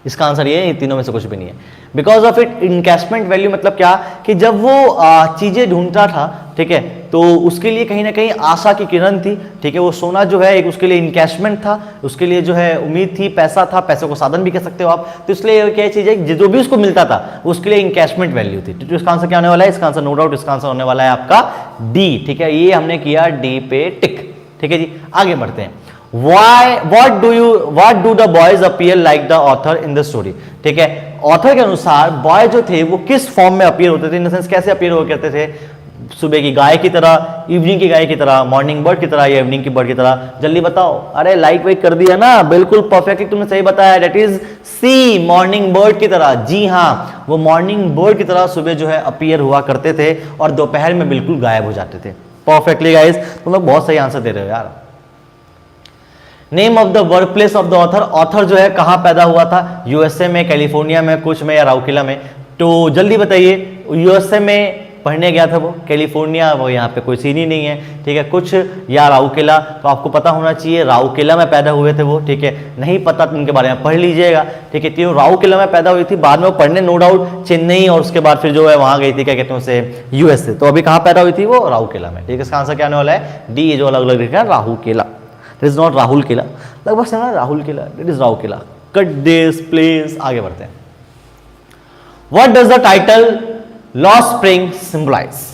इसका आंसर ये है, इन तीनों में से कुछ भी नहीं है। Because of it encashment value मतलब क्या कि जब वो चीजें ढूंढता था, ठीक है, तो उसके लिए कहीं ना कहीं आशा की किरण थी। ठीक है, वो सोना जो है एक उसके लिए इनकैशमेंट था, उसके लिए जो है उम्मीद थी, पैसा था, पैसे को साधन भी कह सकते हो आप। तो इसलिए क्या चीज है, जो भी उसको मिलता था उसके लिए इनकैशमेंट वैल्यू थी। तो इसका आंसर क्या होने वाला है? इसका आंसर नो डाउट इसका आंसर होने वाला है आपका डी। ठीक है, ये हमने किया डी पे टिक। ठीक है जी, आगे बढ़ते हैं। what do the boys appear like the author in the story? ठीक है, ऑथर के अनुसार बॉय जो थे वो किस फॉर्म में अपीयर होते थे, इन द सेंस कैसे अपीयर हुआ करते थे? सुबह की गाय की तरह, इवनिंग की गाय की तरह, मॉर्निंग बर्ड की तरह या इवनिंग की बर्ड की तरह? जल्दी बताओ। अरे लाइक वाइक कर दिया ना, बिल्कुल परफेक्टली तुमने सही बताया, that is C, morning bird की तरह। जी हाँ, वो मॉर्निंग बर्ड की तरह सुबह जो है अपीयर हुआ करते थे और दोपहर में बिल्कुल गायब हो जाते थे। परफेक्टली गाइस, तुम लोग बहुत सही आंसर दे रहे हो यार। Name of the birth place of the author, author जो है कहां पैदा हुआ था? यूएसए में, कैलिफोर्निया में, कुछ में या राउरकेला में? तो जल्दी बताइए। यूएसए में पढ़ने गया था वो, कैलिफोर्निया वो यहाँ पे कोई सीन ही नहीं है। ठीक है, कुछ या राउरकेला, तो आपको पता होना चाहिए राउरकेला में पैदा हुए थे वो। ठीक है, नहीं पता तो उनके बारे में पढ़ लीजिएगा। ठीक है, तो राउरकेला में पैदा हुई थी, बाद में वो पढ़ने नो डाउट चेन्नई और उसके बाद फिर जो है वहां गई थी, क्या कहते हैं उसे, यूएसए। तो अभी कहाँ पैदा हुई थी वो? राउरकेला में। ठीक है, इसका आंसर क्या आने वाला है? डी, ये जो अलग अलग लिखा है राहुकेला। It is not Rahul Kila, लगभग से ना Rahul Kila, it is Rahul Kila. Cut this please, आगे बढ़ते हैं। What does the title lost spring symbolize?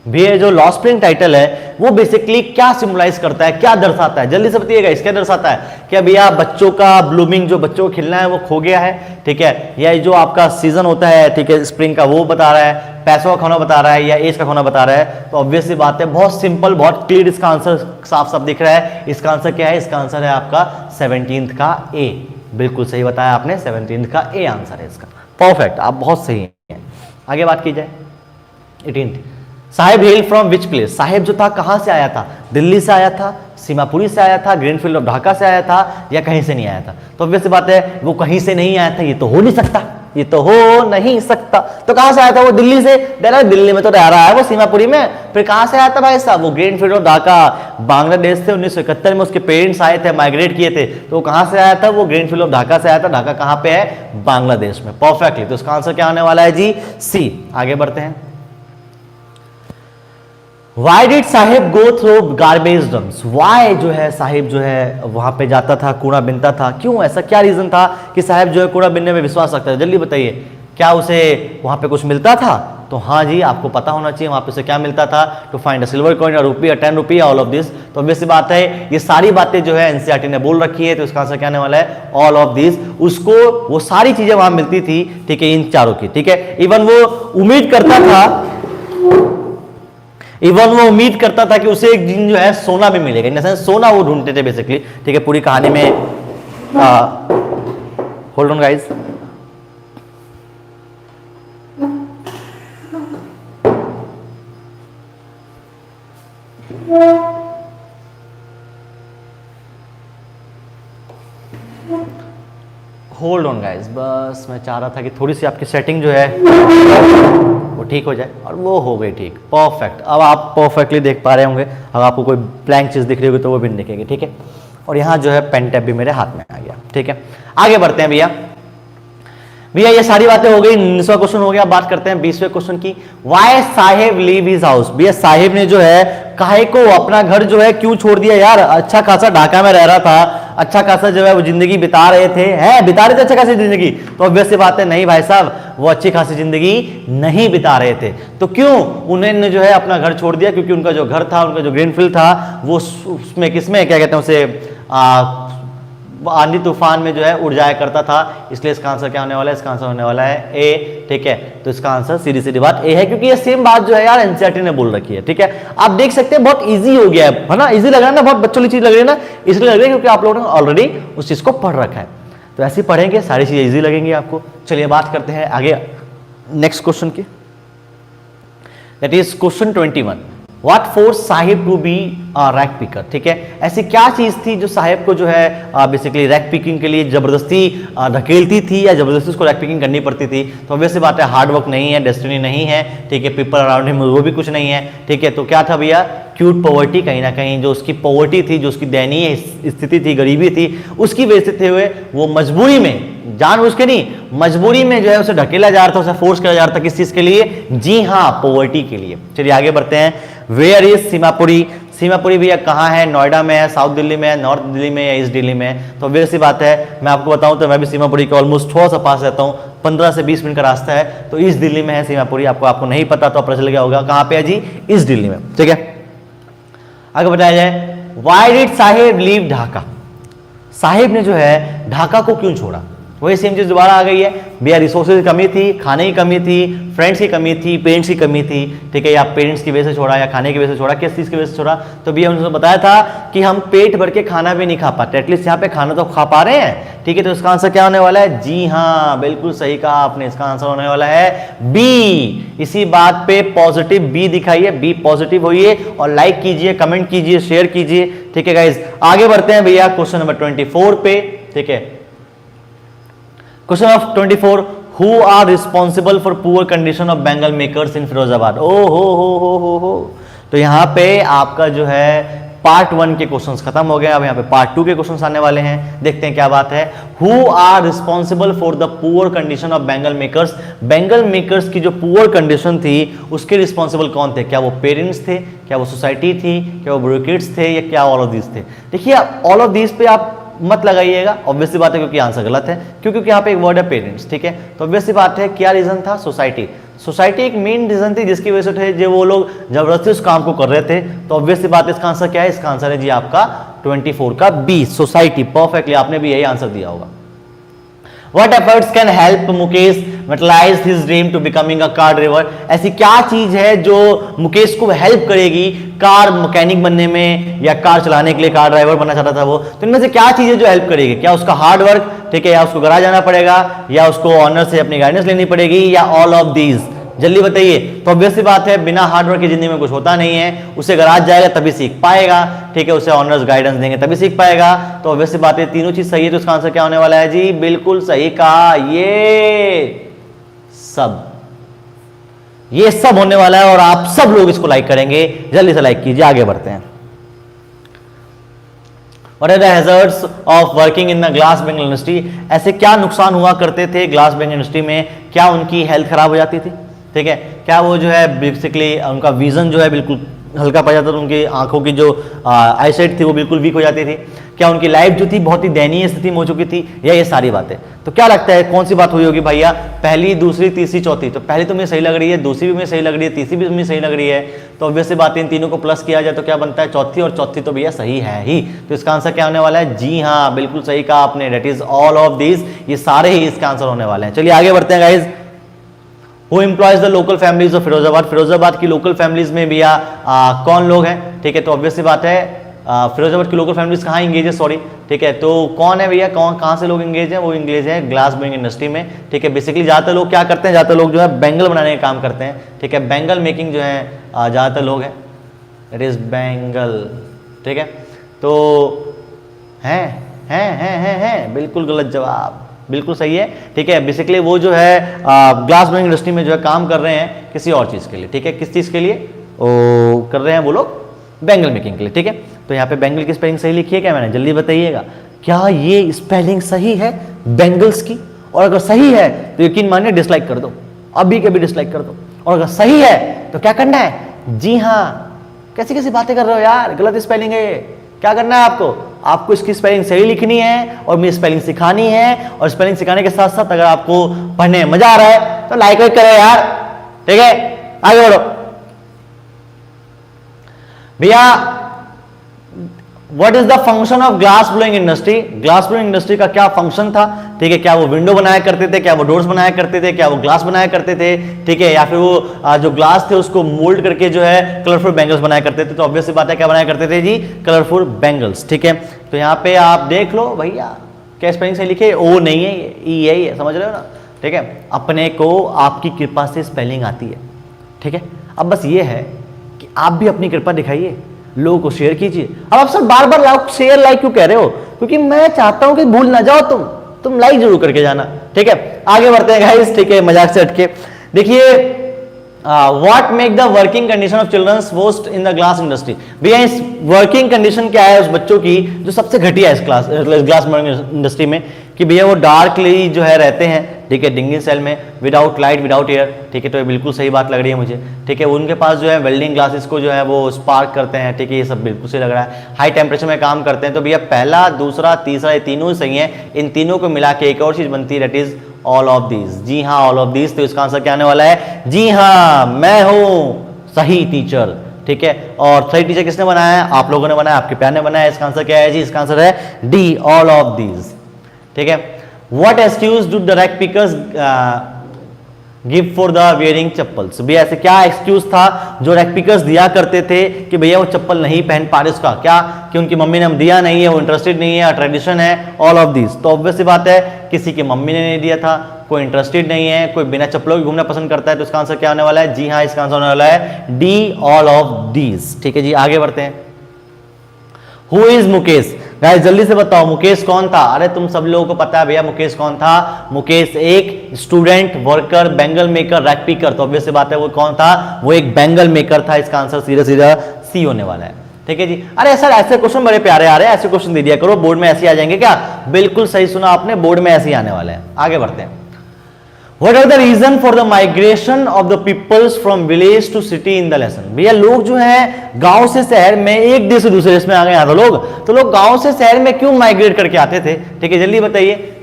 भैया जो लॉस्ट स्प्रिंग टाइटल है वो बेसिकली क्या सिंबलाइज करता है, क्या दर्शाता है? जल्दी से बताइएगा, इसका दर्शाता है क्या भैया? बच्चों का ब्लूमिंग, जो बच्चों को खिलना है वो खो गया है, ठीक है, या जो आपका सीजन होता है, ठीक है, स्प्रिंग का, वो बता रहा है, पैसों का खोना बता रहा है, या एज का खोना बता रहा है? तो ऑब्वियसली बात है, बहुत सिंपल, बहुत क्लियर इसका आंसर साफ साफ दिख रहा है। इसका आंसर क्या है? इसका आंसर है आपका 17th का ए। बिल्कुल सही बताया आपने, 17th का ए आंसर है इसका। परफेक्ट, आप बहुत सही हैं। आगे बात की जाए 18th। Saheb hail from which place? Saheb जो था कहां से आया था? दिल्ली से आया था, सीमापुरी से आया था, ग्रीनफील्ड ऑफ ढाका से आया था, या कहीं से नहीं आया था? तो ऑब्वियस बात है वो कहीं से नहीं आया था, ये तो हो नहीं सकता, ये तो हो नहीं सकता। तो कहां से आया था वो? दिल्ली से। दिल्ली में तो रह रहा है वो, सीमापुरी में। फिर कहां से आया था भाई साहब? वो ग्रीनफील्ड ऑफ ढाका, बांग्लादेश से 1971 में उसके पेरेंट्स आए थे, माइग्रेट किए थे। तो वो कहां से आया था? वो ग्रीनफील्ड ऑफ ढाका से आया था। ढाका कहां पे है? बांग्लादेश में। परफेक्टली, तो उसका आंसर क्या आने वाला है जी? सी। आगे बढ़ते हैं। Why did Sahib go through garbage dumps? Why जो है साहिब जो है वहां पे जाता था, कूड़ा बिनता था? क्यों? ऐसा क्या रीजन था कि साहिब जो है कूड़ा बिनने में विश्वास रखता था? जल्दी बताइए, क्या उसे वहां पे कुछ मिलता था? तो हाँ जी, आपको पता होना चाहिए वहां पे उसे क्या मिलता था। To find a silver coin, a rupee, 10 rupee, all of this. तो ऑब्वियस बात है, ये सारी बातें जो है एनसीईआरटी ने बोल रखी है, तो इसका आंसर क्या आने वाला है? All of this. उसको वो सारी चीजें वहां मिलती थी, ठीक है, इन चारों की। ठीक है, इवन वो उम्मीद करता था कि उसे एक दिन जो है सोना भी मिलेगा। इन सेंस सोना वो ढूंढते थे बेसिकली। ठीक है, पूरी कहानी में hold on guys. Hold on guys, बस मैं चाह रहा था कि थोड़ी सी आपकी सेटिंग जो है वो ठीक हो जाए, और वो हो गई ठीक। परफेक्ट, अब आप परफेक्टली देख पा रहे होंगे। अब आपको कोई ब्लैंक चीज दिख रही होगी तो वो भी नहीं दिखेगी। ठीक है, और यहाँ जो है पेन टैब भी मेरे हाथ में आ गया। ठीक है, आगे बढ़ते हैं भैया। ये सारी बातें हो गई। 19वां क्वेश्चन हो गया। बात करते हैं 20वें क्वेश्चन की। वाई साहेब लीव हिज हाउस? भैया साहेब ने जो है काहे को अपना घर जो है क्यों छोड़ दिया? यार अच्छा खासा ढाका में रह रहा था, अच्छा खासा जो है वो जिंदगी बिता रहे थे, अच्छा खासी जिंदगी। तो ऑब्वियस सी बात है, नहीं भाई साहब, वो अच्छी खासी जिंदगी नहीं बिता रहे थे। तो क्यों उन्होंने जो है अपना घर छोड़ दिया? क्योंकि उनका जो घर था, उनका जो ग्रीनफील्ड था, वो उसमें किसमें क्या कहते हैं उसे, आंधी तूफान में जो है उड़ जाया करता था, इसलिए इसका आंसर क्या होने वाला है, इसका आंसर होने वाला है ए। ठीक है, तो इसका आंसर सीधी सीधी बात ए है, क्योंकि ये सेम बात जो है यार एनसीईआरटी ने बोल रखी है। ठीक है, आप देख सकते हैं बहुत इजी हो गया है ना, इजी लग रहा है ना, बहुत बच्चों वाली चीज लग रही है ना, इसलिए लग रही है क्योंकि आप लोगों ने ऑलरेडी उस चीज को पढ़ रखा है। तो ऐसे पढ़ेंगे सारी चीजें इजी लगेंगी आपको। चलिए बात करते हैं आगे नेक्स्ट क्वेश्चन की, that is question 21। What forced Saheb to be rag picker? ठीक है, ऐसी क्या चीज थी जो साहिब को जो है बेसिकली रैक पिकिंग के लिए जबरदस्ती धकेलती थी या जबरदस्ती उसको रैक पिकिंग करनी पड़ती थी? तो ऑब्वियसली बात है हार्ड वर्क नहीं है, डेस्टिनी नहीं है, ठीक है, पीपल अराउंड हिम वो भी कुछ नहीं है। ठीक है, तो क्या था भैया, क्यूट पॉवर्टी, कहीं ना कहीं जो उसकी पॉवर्टी थी, जो उसकी दयनीय स्थिति थी, गरीबी थी, उसकी वजह से हुए वो मजबूरी में, जानबूझ के नहीं, मजबूरी में जो है उसे ढकेला जा रहा था, उसे फोर्स किया जा रहा था, किस चीज के लिए? जी हाँ, पॉवर्टी के लिए। चलिए आगे बढ़ते हैं। Where is Seemapuri? सीमापुरी भैया कहाँ है? नोएडा में है, साउथ दिल्ली में है, नॉर्थ दिल्ली में या ईस्ट दिल्ली में है? तो ऑब्वियस सी बात है, मैं आपको बताऊं तो मैं भी सीमापुरी के ऑलमोस्ट थोड़ा सा पास रहता हूं, 15 से 20 मिनट का रास्ता है, तो ईस्ट दिल्ली में है सीमापुरी। आपको नहीं पता तो पता चल गया होगा कहाँ पे है जी, ईस्ट दिल्ली में। ठीक है, आगे बताया जाए, why did Sahib leave Dhaka? Sahib ने जो है ढाका को क्यों छोड़ा? वही सेम चीज दोबारा आ गई है भैया, रिसोर्सेज की कमी थी, खाने की कमी थी, फ्रेंड्स की कमी थी, पेरेंट्स की कमी थी। ठीक है, या पेरेंट्स की वजह से छोड़ा या खाने की वजह से छोड़ा, किस चीज की वजह से छोड़ा? तो भैया उन्होंने बताया था कि हम पेट भर के खाना भी नहीं खा पाते, एटलीस्ट यहाँ पे खाना तो खा पा रहे हैं। ठीक है, तो इसका आंसर क्या होने वाला है? जी हाँ, बिल्कुल सही कहा आपने, इसका आंसर होने वाला है बी। इसी बात पे पॉजिटिव बी दिखाइए, बी पॉजिटिव होइए और लाइक कीजिए, कमेंट कीजिए, शेयर कीजिए। ठीक है गाइज, आगे बढ़ते हैं भैया क्वेश्चन नंबर 24 पे। ठीक है, question of 24, who are responsible for poor condition of bangle makers in Firozabad? ओ हो। तो यहां पे आपका जो है पार्ट 1 के क्वेश्चंस खत्म हो गए, अब यहाँ पे पार्ट 2 के क्वेश्चंस आने वाले हैं। देखते हैं क्या बात है। Who are responsible for the poor condition of bangle makers? Bangle makers की जो पुअर कंडीशन थी उसके रिस्पॉन्सिबल कौन थे? क्या वो पेरेंट्स थे, क्या वो सोसाइटी थी, क्या वो ब्यूरोक्रेट्स थे, या क्या ऑल ऑफ दीज थे? देखिए ऑल ऑफ दीज पे आप मत लगाइएगा, ऑब्वियसली बात है, क्योंकि आंसर गलत है, क्योंकि यहाँ पे एक वर्ड है पेरेंट्स। ठीक है, तो ऑब्वियसली बात है क्या रीजन था? सोसाइटी। सोसाइटी एक मेन रीजन थी जिसकी वजह से जो वो लोग जबरदस्ती उस काम को कर रहे थे। तो ऑब्वियसली बात है, इसका आंसर क्या है? इसका आंसर है जी आपका 24 का बी, सोसाइटी। परफेक्टली, आपने भी यही आंसर दिया होगा। What efforts can help Mukesh materialize his dream to becoming a car driver? ऐसी क्या चीज है जो मुकेश को हेल्प करेगी कार मैकेनिक बनने में या कार चलाने के लिए? कार ड्राइवर बनना चाहता था वो, तो इनमें से क्या चीज है जो हेल्प करेगी? क्या उसका हार्ड वर्क, ठीक है, या उसको गराज जाना पड़ेगा, या उसको ऑनर से अपनी गाइडेंस लेनी पड़ेगी, या ऑल ऑफ दीज? जल्दी बताइए। तो ऑब्वियसली बात है, बिना हार्डवर्क की जिंदगी में कुछ होता नहीं है। उसे गराज जाएगा तभी सीख पाएगा, ठीक है, उसे ऑनर्स गाइडेंस देंगे तभी सीख पाएगा। तो ऑब्वियसली बात है, तीनों चीज सही है, तो इसका आंसर क्या होने वाला है जी? बिल्कुल सही कहा, ये सब होने वाला है, और आप सब लोग इसको लाइक करेंगे। जल्दी से लाइक कीजिए, आगे बढ़ते हैं। What are the hazards of working in the glass Bengal industry? ऐसे क्या नुकसान हुआ करते थे ग्लास बेंगल इंडस्ट्री में? क्या उनकी हेल्थ खराब हो जाती थी? ठीक है, क्या वो जो है बेसिकली उनका विजन जो है बिल्कुल हल्का पड़ जाता था, उनकी आंखों की जो आईसाइट थी वो बिल्कुल वीक हो जाती थी? क्या उनकी लाइफ जो थी बहुत ही दयनीय स्थिति में हो चुकी थी? या ये सारी बातें? तो क्या लगता है कौन सी बात हुई होगी भैया? पहली, दूसरी, तीसरी, चौथी? तो पहली तो मुझे सही लग रही है, दूसरी भी मुझे सही लग रही है, तीसरी भी मुझे सही लग रही है। तो ऑब्वियसली बात है, इन तीनों को प्लस किया जाए तो क्या बनता है? चौथी, और चौथी तो भैया सही है ही। तो इसका आंसर क्या होने वाला है? जी हाँ, बिल्कुल सही कहा आपने, that is all of these. ये सारे ही इसका आंसर होने वाले हैं। चलिए आगे बढ़ते हैं guys. Who employs the local families of Firozabad? Firozabad की लोकल फैमिलीज में भैया कौन लोग हैं? ठीक है, तो ऑब्वियसली बात है, फिरोजाबाद की लोकल फैमिलीज कहाँ इंगेज है? सॉरी, ठीक है, तो कौन है भैया, कहाँ से लोग इंगेज हैं? वो इंगेज है ग्लास बेंगल इंडस्ट्री में। ठीक है, बेसिकली ज़्यादातर लोग क्या करते हैं? ज़्यादातर लोग जो है बैंगल बनाने का काम करते हैं। ठीक है, बैंगल मेकिंग जो है ज़्यादातर लोग हैं, इट इज बैंगल। ठीक है, तो हैं बिल्कुल गलत जवाब, बिल्कुल सही है। ठीक है, बेसिकली वो जो है ग्लास बेंगल इंडस्ट्री में जो है काम कर रहे हैं किसी और चीज़ के लिए। ठीक है, किस चीज़ के लिए कर रहे हैं वो लोग? बैंगल मेकिंग के लिए। ठीक है, तो यहाँ पे बैंगल की स्पेलिंग सही लिखी है क्या मैंने? जल्दी बताइएगा, क्या ये स्पेलिंग सही है बैंगल्स की? और अगर सही है तो यकीन मानिए डिसलाइक कर दो, अभी के भी डिसलाइक कर दो। और अगर सही है तो क्या करना है? जी हाँ, कैसी कैसी बातें कर रहे हो यार, गलत स्पेलिंग है। क्या करना है आपको इसकी स्पेलिंग सही लिखनी है और मेरी स्पेलिंग सिखानी है। और स्पेलिंग सिखाने के साथ साथ अगर आपको पढ़ने में मजा आ रहा है तो लाइक करें यार। ठीक है, आगे बढ़ो भैया। What is the function of glass blowing industry, glass blowing industry का क्या फंक्शन था, ठीक है, क्या वो विंडो बनाया करते थे, क्या वो डोर्स बनाया करते थे, क्या वो ग्लास बनाया करते थे, ठीक है, या फिर वो जो ग्लास थे उसको मोल्ड करके जो है कलरफुल बैंगल्स बनाया करते थे। तो ऑब्वियस सी बात है क्या बनाया करते थे जी, कलरफुल बैंगल्स, ठीक है। तो यहाँ पे आप देख लो भैया क्या स्पेलिंग से लिखे, ओ नहीं है, ई है, समझ रहे हो ना, ठीक है। अपने को आपकी कृपा से स्पेलिंग आती है, ठीक है। अब बस ये है कि आप भी अपनी कृपा दिखाइए, लोगों को शेयर कीजिए। अब आप सब बार बार शेयर लाइक क्यों कह रहे हो, क्योंकि मैं चाहता हूं कि भूल ना जाओ तुम लाइक जरूर करके जाना, ठीक है। आगे बढ़ते हैं गाइस, ठीक है, मजाक से हटके देखिए, what make the working condition of children's worst in the glass industry. भैया इस वर्किंग कंडीशन क्या है उस बच्चों की जो सबसे घटिया है इस ग्लास इंडस्ट्री में, कि भैया वो डार्कली जो है रहते हैं, ठीक है, डिंगिंग सेल में, विदाउट लाइट विदाउट एयर, ठीक है। तो ये बिल्कुल सही बात लग रही है मुझे, ठीक है। उनके पास जो है वेल्डिंग ग्लासेस को जो है वो स्पार्क करते हैं, ठीक है, ये सब बिल्कुल सही लग रहा है। हाई टेम्परेचर में काम करते हैं, तो भैया पहला दूसरा तीसरा ये तीनों सही है। इन तीनों को मिला के एक और चीज बनती है, that is all of these. जी हाँ, ऑल ऑफ दीज। तो इसका आंसर क्या आने वाला है, जी हाँ मैं हूं सही टीचर, ठीक है। और सही टीचर किसने बनाया है, आप लोगों ने बनाया, आपके प्यार ने बनाया। इसका आंसर क्या है जी, इसका आंसर है डी, ऑल ऑफ दीज, ठीक है। What excuse do the rag pickers give for the wearing chappals. भैया ऐसे क्या एक्सक्यूज था जो रैग पिकर्स दिया करते थे कि भैया वो चप्पल नहीं पहन पा रहे, उसका क्या, कि उनकी मम्मी ने दिया नहीं है, वो इंटरेस्टेड नहीं है, ट्रेडिशन है, ऑल ऑफ दिस। तो ऑब्वियस सी बात है किसी की मम्मी ने नहीं दिया था, कोई इंटरेस्टेड नहीं है, कोई बिना चप्पलों के घूमना पसंद करता है। तो इसका आंसर क्या होने वाला है, जी हाँ इसका आंसर होने वाला है डी, ऑल ऑफ दीज, ठीक है जी। आगे बढ़ते हैं, हु इज मुकेश। गाइस जल्दी से बताओ मुकेश कौन था। अरे तुम सब लोगों को पता है भैया मुकेश कौन था। मुकेश एक student, worker, bangle maker, rag picker. तो ऑब्वियस सी बात है वो कौन था, वो एक बैंगल मेकर था। इसका आंसर सीधा सीधा सी होने वाला है, ठीक है जी। अरे सर ऐसे क्वेश्चन बड़े प्यारे आ रहे हैं, ऐसे क्वेश्चन दे दिया करो, बोर्ड में ऐसे आ जाएंगे क्या। बिल्कुल सही सुना आपने, बोर्ड में ऐसे ही आने वाले हैं। आगे बढ़ते हैं, What are the reason for the migration of the peoples from village to city in the lesson। भैया लोग जो है गांव से शहर में, एक देश से दूसरे देश में आ गए यहाँ तो लोग गांव से शहर में क्यों माइग्रेट करके आते थे, ठीक है, जल्दी बताइए।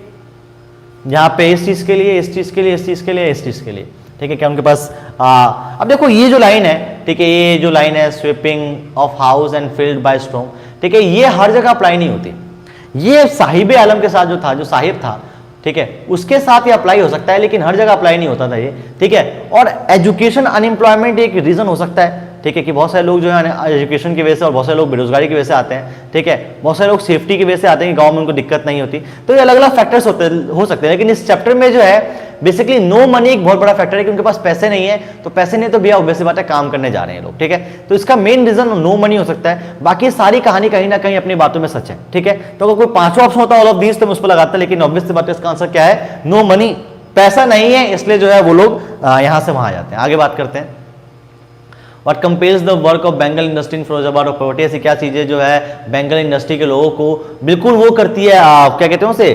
यहाँ पे इस चीज के लिए, इस चीज के लिए, इस चीज के लिए, इस चीज के लिए, ठीक है। क्या उनके पास अब देखो ये जो लाइन है, ठीक है, ये जो लाइन है sweeping of house and field by storm, ठीक है, ये हर जगह अप्लाई नहीं होती। ये साहिब आलम के साथ जो था, जो साहिब था, ठीक है, उसके साथ ये अप्लाई हो सकता है, लेकिन हर जगह अप्लाई नहीं होता था ये, ठीक है। और एजुकेशन अनएम्प्लॉयमेंट एक रीजन हो सकता है, ठीक है, कि बहुत सारे लोग जो है एजुकेशन की वजह से, और बहुत सारे लोग बेरोजगारी की वजह से आते हैं, ठीक है, बहुत सारे लोग सेफ्टी की वजह से आते हैं कि गांव में उनको दिक्कत नहीं होती। तो ये अलग अलग फैक्टर्स हो सकते हैं, लेकिन इस चैप्टर में जो है बेसिकली नो मनी एक बहुत बड़ा फैक्टर है कि उनके पास पैसे नहीं है। तो पैसे नहीं तो भैया ऑब्वियस बात है काम करने जा रहे हैं लोग, ठीक है। तो इसका मेन रीजन नो मनी हो सकता है, बाकी सारी कहानी कहीं ना कहीं अपनी बातों में सच है, ठीक है। तो अगर कोई पांचवा ऑप्शन होता ऑल ऑफ दीज तो मैं उस पर लगाता, लेकिन ऑब्वियस बात है इसका आंसर क्या है, नो मनी, पैसा नहीं है, इसलिए जो है वो लोग यहां से वहां जाते हैं। आगे बात करते हैं, What compares the work of Bengal industry in Firozabad और पॉवर्टी। ऐसी क्या चीजें जो है बेंगल इंडस्ट्री के लोगों को बिल्कुल वो करती है, क्या कहते हैं उसे,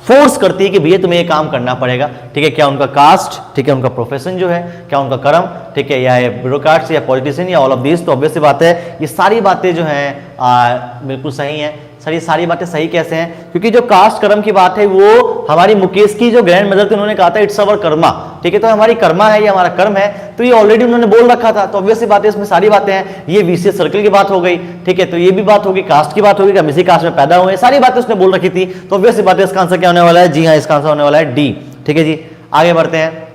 फोर्स करती है कि भैया तुम्हें ये काम करना पड़ेगा, ठीक है। क्या उनका कास्ट, ठीक है, उनका प्रोफेशन जो है, क्या उनका कर्म, ठीक है, या ब्यूरोक्रेट्स या पॉलिटिशियन या ऑल ऑफ दिस। तो ऑब्वियस सी बात है ये सारी बातें जो हैं बिल्कुल सही हैं। सर ये सारी बातें सही कैसे हैं, क्योंकि जो कास्ट कर्म की बात है वो हमारी मुकेश की जो ग्रैंड मदर थी उन्होंने कहा था इट्स अवर कर्मा, ठीक है। तो हमारी कर्मा है, ये हमारा कर्म है, तो ये ऑलरेडी उन्होंने बोल रखा था। तो ऑब्वियस सी बात है इसमें सारी बातें हैं। ये वीसीएस सर्कल की बात हो गई, ठीक है, तो ये भी बात होगी, कास्ट की बात होगी, हम इसी कास्ट में पैदा हुए, सारी बातें उसने बोल रखी थी। तो ऑब्वियस सी बात है इसका आंसर क्या होने वाला है, जी हाँ इसका आंसर होने वाला है डी, ठीक है जी। आगे बढ़ते हैं,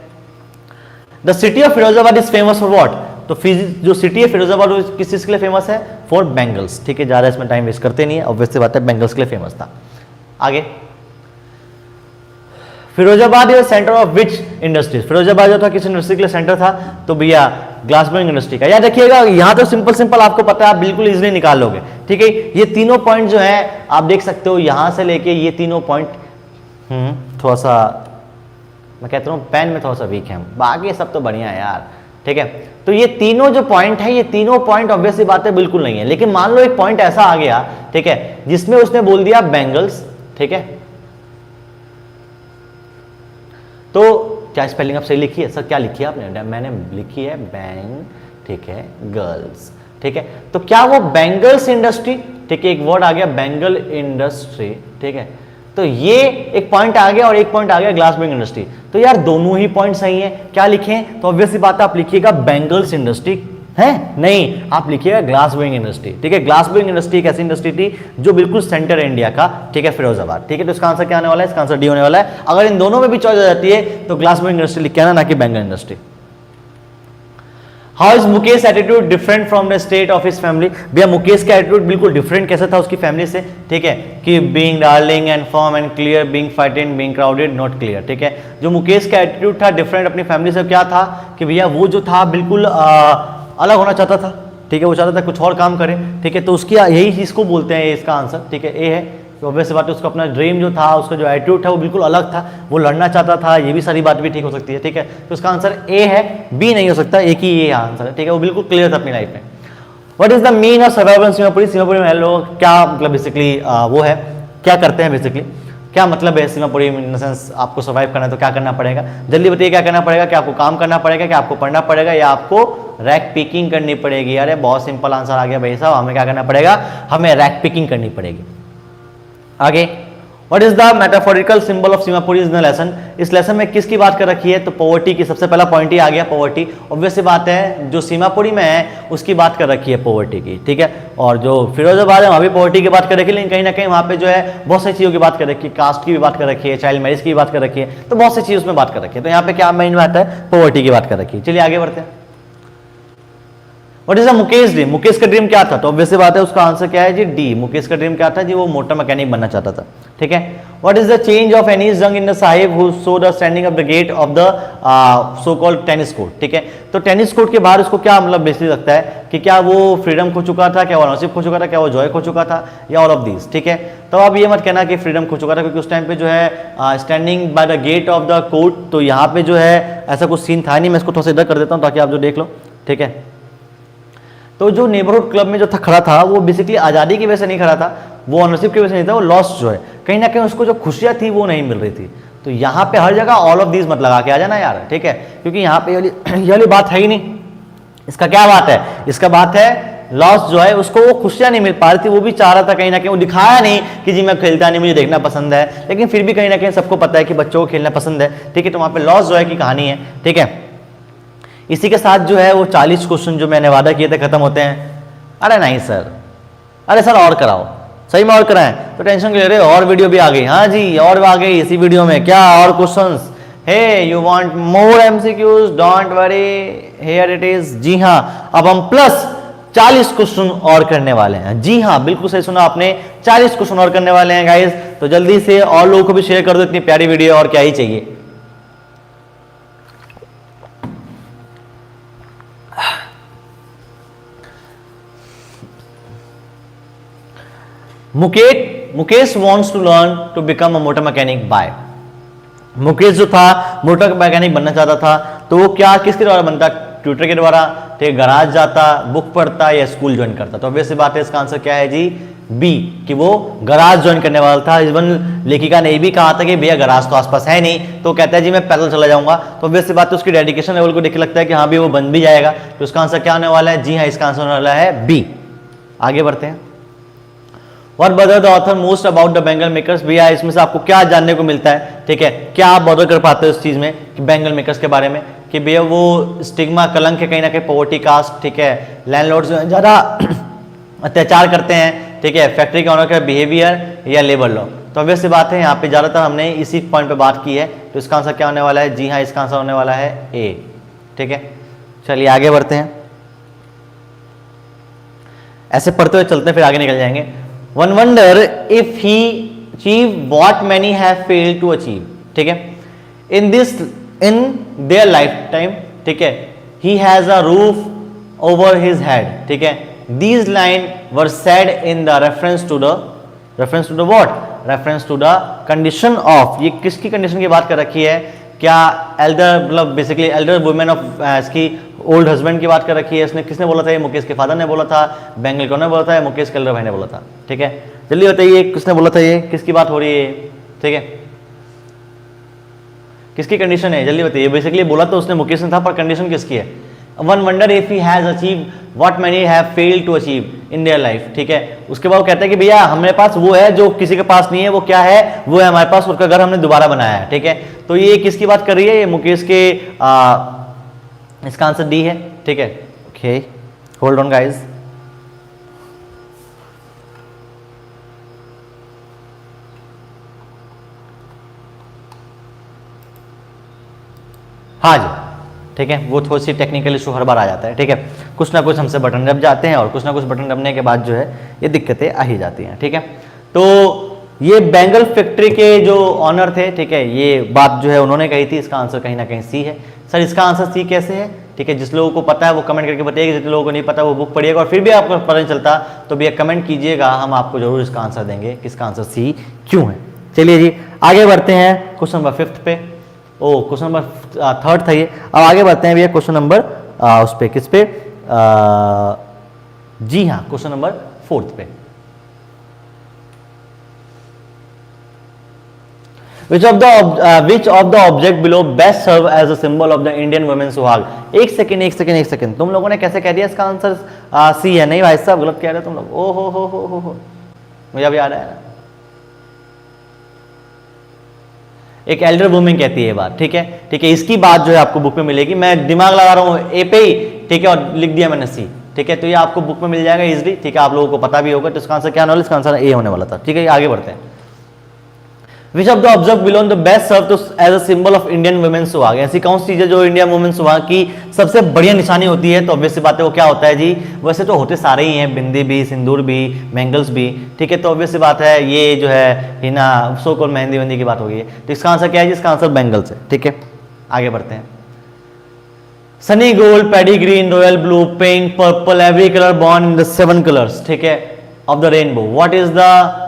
the city of Firozabad is famous for what. तो जो सिटी है फिरोजाबाद वो किस चीज के लिए फेमस है, फॉर बैंगल्स, ठीक है। ज्यादा इसमें टाइम वेस्ट करते नहीं है, ऑब्वियस सी बात है बैंगल्स के लिए फेमस था। आगे, Firozabad is centre of which industries. Firozabad जो था किस इंडस्ट्री के लिए सेंटर था, तो भैया ग्लास ब्लोइंग इंडस्ट्री का। याद रखिएगा यहां तो सिंपल आपको पता है, आप बिल्कुल इजीली निकाल लोगे, ठीक है। ये तीनों पॉइंट जो है आप देख सकते हो, यहां से लेके ये तीनों पॉइंट थोड़ा सा मैं कहता हूं पेन में थोड़ा सा वीक है, बाकी सब तो बढ़िया है यार, ठीक है। तो ये तीनों जो पॉइंट है, ये तीनों पॉइंट ऑब्वियसली बातें बिल्कुल नहीं है, लेकिन मान लो एक पॉइंट ऐसा आ गया, ठीक है, जिसमें उसने बोल दिया बैंगल्स, ठीक है। तो क्या स्पेलिंग आप सही लिखी है, सर क्या लिखी है आपने, मैंने लिखी है बैंग, ठीक है, गर्ल्स, ठीक है। तो क्या वो बैंगल्स इंडस्ट्री, ठीक है, एक वर्ड आ गया बैंगल इंडस्ट्री, ठीक है। तो ये एक पॉइंट आ गया और एक पॉइंट आ गया ग्लास ब्लोइंग इंडस्ट्री। तो यार दोनों ही पॉइंट सही है, क्या लिखें, तो ऑब्वियसली बात है आप लिखिएगा बैंगल्स इंडस्ट्री, है नहीं, आप लिखिएगा ग्लास ब्लोइंग इंडस्ट्री, ठीक है। ग्लास ब्लोइंग इंडस्ट्री एक ऐसी इंडस्ट्री थी जो बिल्कुल सेंटर इंडिया का, ठीक है, फिरोजाबाद, ठीक है। तो इसका आंसर क्या आने वाला है? इसका आंसर डी होने वाला है। अगर इन दोनों में भी चॉइस हो जाती है तो ग्लास ब्लोइंग इंडस्ट्री लिख के आना, ना कि bangle industry. How is Mukesh attitude different from the state of his family? भैया मुकेश का एटीट्यूड बिल्कुल डिफरेंट कैसा था उसकी फैमिली से, ठीक है, कि being darling and firm and clear, being fighted, being crowded, not clear, ठीक है। जो मुकेश का एटीट्यूड था डिफरेंट अपनी फैमिली से, क्या था कि भैया वो जो था बिल्कुल अलग होना चाहता था, ठीक है, वो चाहता था कुछ और काम करे, ठीक है। तो उसकी यही चीज को बोलते हैं इसका आंसर, ठीक है, ए है। तो ऑब्वियस बात है उसका अपना ड्रीम जो था, उसका जो एटीट्यूड था वो बिल्कुल अलग था, वो लड़ना चाहता था, ये भी सारी बात भी ठीक हो सकती है, ठीक है। तो उसका आंसर ए है, बी नहीं हो सकता, एक ही ये आंसर है, ठीक है। वो बिल्कुल क्लियर था अपनी लाइफ में। What is the mean of survival इन सीमापुरी? सीमापुरी में लोग क्या मतलब बेसिकली वो है, क्या करते हैं बेसिकली, क्या मतलब है सीमापुरी इन द सेंस आपको सर्वाइव करना है तो क्या करना पड़ेगा? जल्दी बताइए क्या करना पड़ेगा? क्या आपको काम करना पड़ेगा, क्या आपको पढ़ना पड़ेगा, या आपको रैक पिकिंग करनी पड़ेगी? अरे बहुत सिंपल आंसर आ गया भाई साहब, हमें क्या करना पड़ेगा? हमें रैक पिकिंग करनी पड़ेगी। आगे, what is the metaphorical symbol of Seemapuri in the lesson? इस लेसन में किसकी बात कर रखी है? तो पॉवर्टी की, सबसे पहला पॉइंट ही आ गया पॉवर्टी। ऑब्वियस सी बात है जो सीमापुरी में है उसकी बात कर रखी है पॉवर्टी की, ठीक है। और जो फिरोजाबाद है वहाँ भी पॉवर्टी की बात कर रखी है, लेकिन कहीं ना कहीं वहाँ पे जो है बहुत सारी चीज़ों की बात कर रखी है, कास्ट की भी बात कर रखी है, चाइल्ड मैरिज की भी बात कर रखी है, तो बहुत सी चीज़ उसमें बात कर रखी है। तो यहाँ पे क्या मेन बात है? पॉवर्टी की बात कर रखी है। चलिए आगे बढ़ते हैं। What is the Mukesh dream? Mukesh का ड्रीम क्या था? तो ऑब्वियस बात है उसका आंसर क्या है जी? डी। मुकेश का ड्रीम क्या था जी? वो मोटर मैकेनिक बनना चाहता था, ठीक है। What is the change of Anees Jung in the Sahib who so the standing of the gate of the so called tennis court, ठीक है। तो टेनिस कोर्ट के बाहर उसको क्या मतलब बेसिकली लगता है कि क्या वो फ्रीडम खो चुका था, क्या वो ऑनरशिप खो चुका था, क्या वो जॉय खो चुका था, या ऑल ऑफ दीज, ठीक है। तो आप ये मत कहना कि फ्रीडम खो चुका था, क्योंकि उस टाइम पे जो है standing by the gate of the court, तो यहाँ पे जो है ऐसा कुछ सीन था नहीं। मैं इसको थोड़ा सा इधर कर देता हूँ ताकि आप जो देख लो, ठीक है। तो जो नेबरहुड क्लब में जो था खड़ा था वो बेसिकली आज़ादी की वजह से नहीं खड़ा था, वो ऑनरशिप की वजह से नहीं था, वो लॉस जो है कहीं ना कहीं उसको जो खुशियाँ थी वो नहीं मिल रही थी। तो यहाँ पे हर जगह ऑल ऑफ दीज मत लगा के आ जाना यार, ठीक है, क्योंकि यहाँ पे ये वाली बात है ही नहीं। इसका क्या बात है? इसका बात है लॉस जो है उसको वो खुशियाँ नहीं मिल पा रही थी, वो भी चाह रहा था कहीं ना कहीं, वो दिखाया नहीं कि जी मैं खेलता नहीं, मुझे देखना पसंद है, लेकिन फिर भी कहीं ना कहीं सबको पता है कि बच्चों को खेलना पसंद है, ठीक है। तो वहाँ पे लॉस जो है की कहानी है, ठीक है। इसी के साथ जो है वो 40 क्वेश्चन जो मैंने वादा किए थे खत्म होते हैं। अरे नहीं सर, अरे सर और कराओ, सही में और कराएं, तो टेंशन क्यों ले रहे हो? और वीडियो भी आ गई, हाँ जी और आ गई इसी वीडियो में, क्या और questions? Hey you want more MCQs, don't worry, here it is. जी हाँ, अब हम प्लस 40 क्वेश्चन और करने वाले हैं। जी हाँ, बिल्कुल सही सुना आपने, 40 क्वेश्चन और करने वाले हैं गाइस। तो जल्दी से और लोगों को भी शेयर कर दो, इतनी प्यारी वीडियो और क्या ही चाहिए। Mukesh wants to learn to become a motor mechanic by। Mukesh जो था मोटर मैकेनिक बनना चाहता था, तो वो क्या किसके द्वारा बनता? ट्यूटर के द्वारा, ठीक है। गराज जाता, बुक पढ़ता, या स्कूल ज्वाइन करता? तो ऑब्वियस बात है इसका आंसर क्या है जी? बी, कि वो गराज ज्वाइन करने वाला था। इवन लेखिका ने भी कहा था कि भैया गराज तो आसपास है नहीं, तो कहता है जी मैं पैदल चला जाऊंगा। तो ऑब्वियस बात है उसकी डेडिकेशन लेवल को देख के लगता है कि हाँ भी वो बन भी जाएगा। तो इसका आंसर क्या होने वाला है? जी हाँ, इसका आंसर होने वाला है बी। आगे बढ़ते हैं। What bother the author most about the Bengal makers? भैया इसमें से आपको क्या जानने को मिलता है, ठीक है, क्या आप बॉदर कर पाते हो इस चीज में कि बेंगल मेकर्स के बारे में, कि भैया वो स्टिग्मा कलंक है कहीं ना कहीं, पॉवर्टी कास्ट, ठीक है, लैंडलॉर्ड्स ज्यादा अत्याचार करते हैं, ठीक है, फैक्ट्री के ऑनर का बिहेवियर या लेबर लॉ। तो ऑब्वियस सी बात है यहाँ पे ज्यादातर हमने इसी पॉइंट पे बात की है। तो इसका आंसर क्या होने वाला है? जी हाँ, इसका आंसर होने वाला है ए, ठीक है। चलिए आगे बढ़ते हैं, ऐसे पढ़ते हुए चलते हैं फिर आगे निकल जाएंगे। One wonder if he achieve what many have failed to achieve, ठीक है, in their lifetime, ठीक है, he has a roof over his head, ठीक है। These lines were said in the reference to the what? Reference to the condition of, ये किसकी condition की बात कर रखी है? क्या एल्डर मतलब बेसिकली एल्डर वुमेन ऑफ इसकी ओल्ड हस्बैंड की बात कर रखी है। इसने किसने बोला था? ये मुकेश के फादर ने बोला था, बेंगल कौन ने बोला था? ये मुकेश के एल्डर भाई ने बोला था, ठीक है। जल्दी बताइए किसने बोला था, ये किसकी बात हो रही है, ठीक है, किसकी कंडीशन है? जल्दी बताइए। बेसिकली बोला तो उसने मुकेश ने था, पर कंडीशन किसकी है? One wonder if he has achieve what many have failed to achieve in their life, ठीक है। उसके बाद वो कहता है कि भैया हमारे पास वो है जो किसी के पास नहीं है, वो क्या है? वो है हमारे पास उसका घर हमने दोबारा बनाया है, ठीक है। तो ये किसकी बात कर रही है? ये मुकेश के इसका आंसर डी है, ठीक है, ओके। Hold on guys. हाँ जी, ठीक है, वो थोड़ी सी टेक्निकल इशू हर बार आ जाता है, ठीक है, कुछ ना कुछ हमसे बटन दब जाते हैं और कुछ ना कुछ बटन दबने के बाद जो है ये दिक्कतें आ ही जाती हैं, ठीक है। तो ये बैंगल फैक्ट्री के जो ऑनर थे, ठीक है, ये बात जो है उन्होंने कही थी, इसका आंसर कहीं ना कहीं सी है। सर इसका आंसर सी कैसे है, ठीक है, जिस लोगों को पता है वो कमेंट करके बताइएगा, जिन लोगों को नहीं पता वो बुक पढ़िएगा, और फिर भी आपको पता नहीं चलता तो भैया कमेंट कीजिएगा, हम आपको जरूर इसका आंसर देंगे कि इसका आंसर सी क्यों है। चलिए जी आगे बढ़ते हैं क्वेश्चन नंबर 5 पे। ओ क्वेश्चन नंबर 3 था ये। अब आगे बढ़ते हैं भैया क्वेश्चन नंबर उस पे, किस पे, जी हाँ क्वेश्चन नंबर 4 पे। Which of the object below best serve as a symbol of the Indian women's सुहाग। एक सेकंड, तुम लोगों ने कैसे कह दिया इसका आंसर सी है? नहीं भाई साहब गलत कह रहे हो तुम लोग। ओ हो मुझे अभी याद आया। एक एल्डर वुमेन कहती है ये बात, ठीक है, इसकी बात जो है आपको बुक में मिलेगी। मैं दिमाग लगा रहा हूँ ए पे ही, ठीक है, और लिख दिया मैंने सी, ठीक है, तो ये आपको बुक में मिल जाएगा इजीली, ठीक है, आप लोगों को पता भी होगा। तो इसका आंसर क्या होने वाला, इसका आंसर ए होने वाला था, ठीक है। आगे बढ़ते हैं। Which of the object belong the best serve to as a symbol of Indian women's सुहाग। ऐसी कौन सी चीज है जो इंडिया वुमेन सुहाग की सबसे बढ़िया निशानी होती है? तो ऑब्वियस सी बात है वो क्या होता है जी, वैसे तो होते सारे ही हैं, बिंदी भी, सिंदूर भी, बैंगल्स भी, ठीक है, तो ऑब्वियस सी बात है ये जो है हिना सो कॉल मेहंदी वेंदी की बात हो गई है। तो इसका आंसर क्या है जी, इसका आंसर बैंगल्स है, ठीक है। आगे बढ़ते हैं। Sunny gold, paddy green, royal blue, pink, purple, every colour born in the 7 colours, ठीक है, of the rainbow, what is the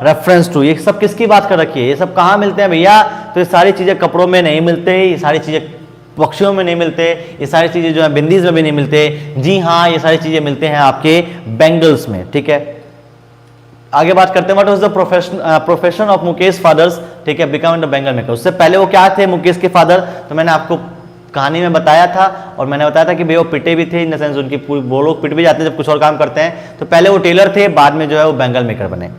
reference to. ये सब किसकी बात कर रखी है, ये सब कहाँ मिलते हैं भैया? तो ये सारी चीजें कपड़ों में नहीं मिलते, ये सारी चीजें पक्षियों में नहीं मिलते, ये सारी चीजें जो है बिंदीज में भी नहीं मिलते। जी हाँ, ये सारी चीजें मिलते हैं आपके बैंगल्स में, ठीक है। आगे बात करते हैं, what was the profession of Mukesh father's, ठीक है, बिकम द बैंगल मेकर। उससे पहले वो क्या थे मुकेश के फादर? तो मैंने आपको कहानी में बताया था, और मैंने बताया था कि भैया वो पिटे भी थे, इन द सेंस उनकी वो लोग पिट भी जाते हैं जब कुछ और काम करते हैं। तो पहले वो टेलर थे, बाद में जो है वो बैंगल मेकर बने,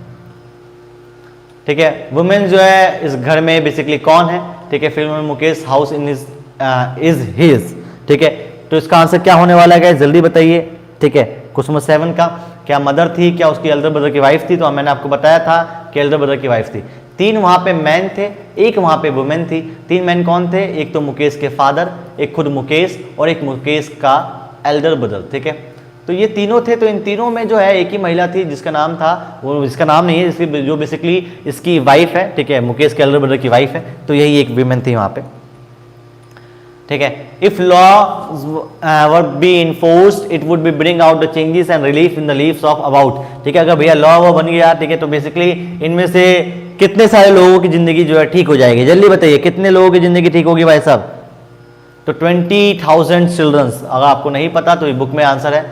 ठीक है। वुमेन जो है इस घर में बेसिकली कौन है, ठीक है, फिल्म में Mukesh house in is his, ठीक है। तो इसका आंसर क्या होने वाला है जल्दी बताइए, ठीक है। क्वेश्चन नंबर 7 का, क्या मदर थी, क्या उसकी एल्डर ब्रदर की वाइफ थी? तो मैंने आपको बताया था कि एल्डर ब्रदर की वाइफ थी। 3 वहां पे मैन थे, एक वहां पे वुमेन थी। 3 मैन कौन थे? एक तो मुकेश के फादर, एक खुद मुकेश, और एक मुकेश का एल्डर ब्रदर, ठीक है। तो ये तीनों थे। तो इन तीनों में जो है एक ही महिला थी जिसका नाम था, वो इसका नाम नहीं है, इसकी जो बेसिकली इसकी वाइफ है, ठीक है, मुकेश के एल्डर ब्रदर की वाइफ है। तो यही एक वुमेन थी वहां पे, ठीक है। If law were B enforced it would be bring out the changes and relief in the leaves of about, ठीक है। अगर भैया लॉ वो बन गया, ठीक है, तो बेसिकली इनमें से कितने सारे लोगों की जिंदगी जो है ठीक हो जाएगी? जल्दी बताइए, कितने लोगों की जिंदगी ठीक होगी भाई साहब? तो 20,000 चिल्ड्रंस। अगर आपको नहीं पता तो ये बुक में आंसर है,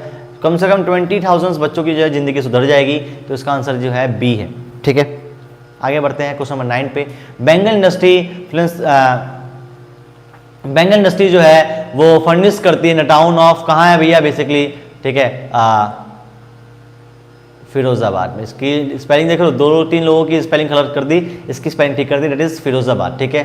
कम से कम 20,000 बच्चों की जो है जिंदगी सुधर जाएगी। तो इसका आंसर जो है बी है, ठीक है। आगे बढ़ते हैं क्वेश्चन नंबर 9 पे। बैंगल इंडस्ट्री जो है वो फर्निश करती है इन टाउन ऑफ, कहाँ है भैया बेसिकली, ठीक है, फिरोजाबाद में। इसकी स्पेलिंग देख लो, 2-3 लोगों की स्पेलिंग गलत कर दी, इसकी स्पेलिंग ठीक कर दी, दैट इज फिरोजाबाद, ठीक है।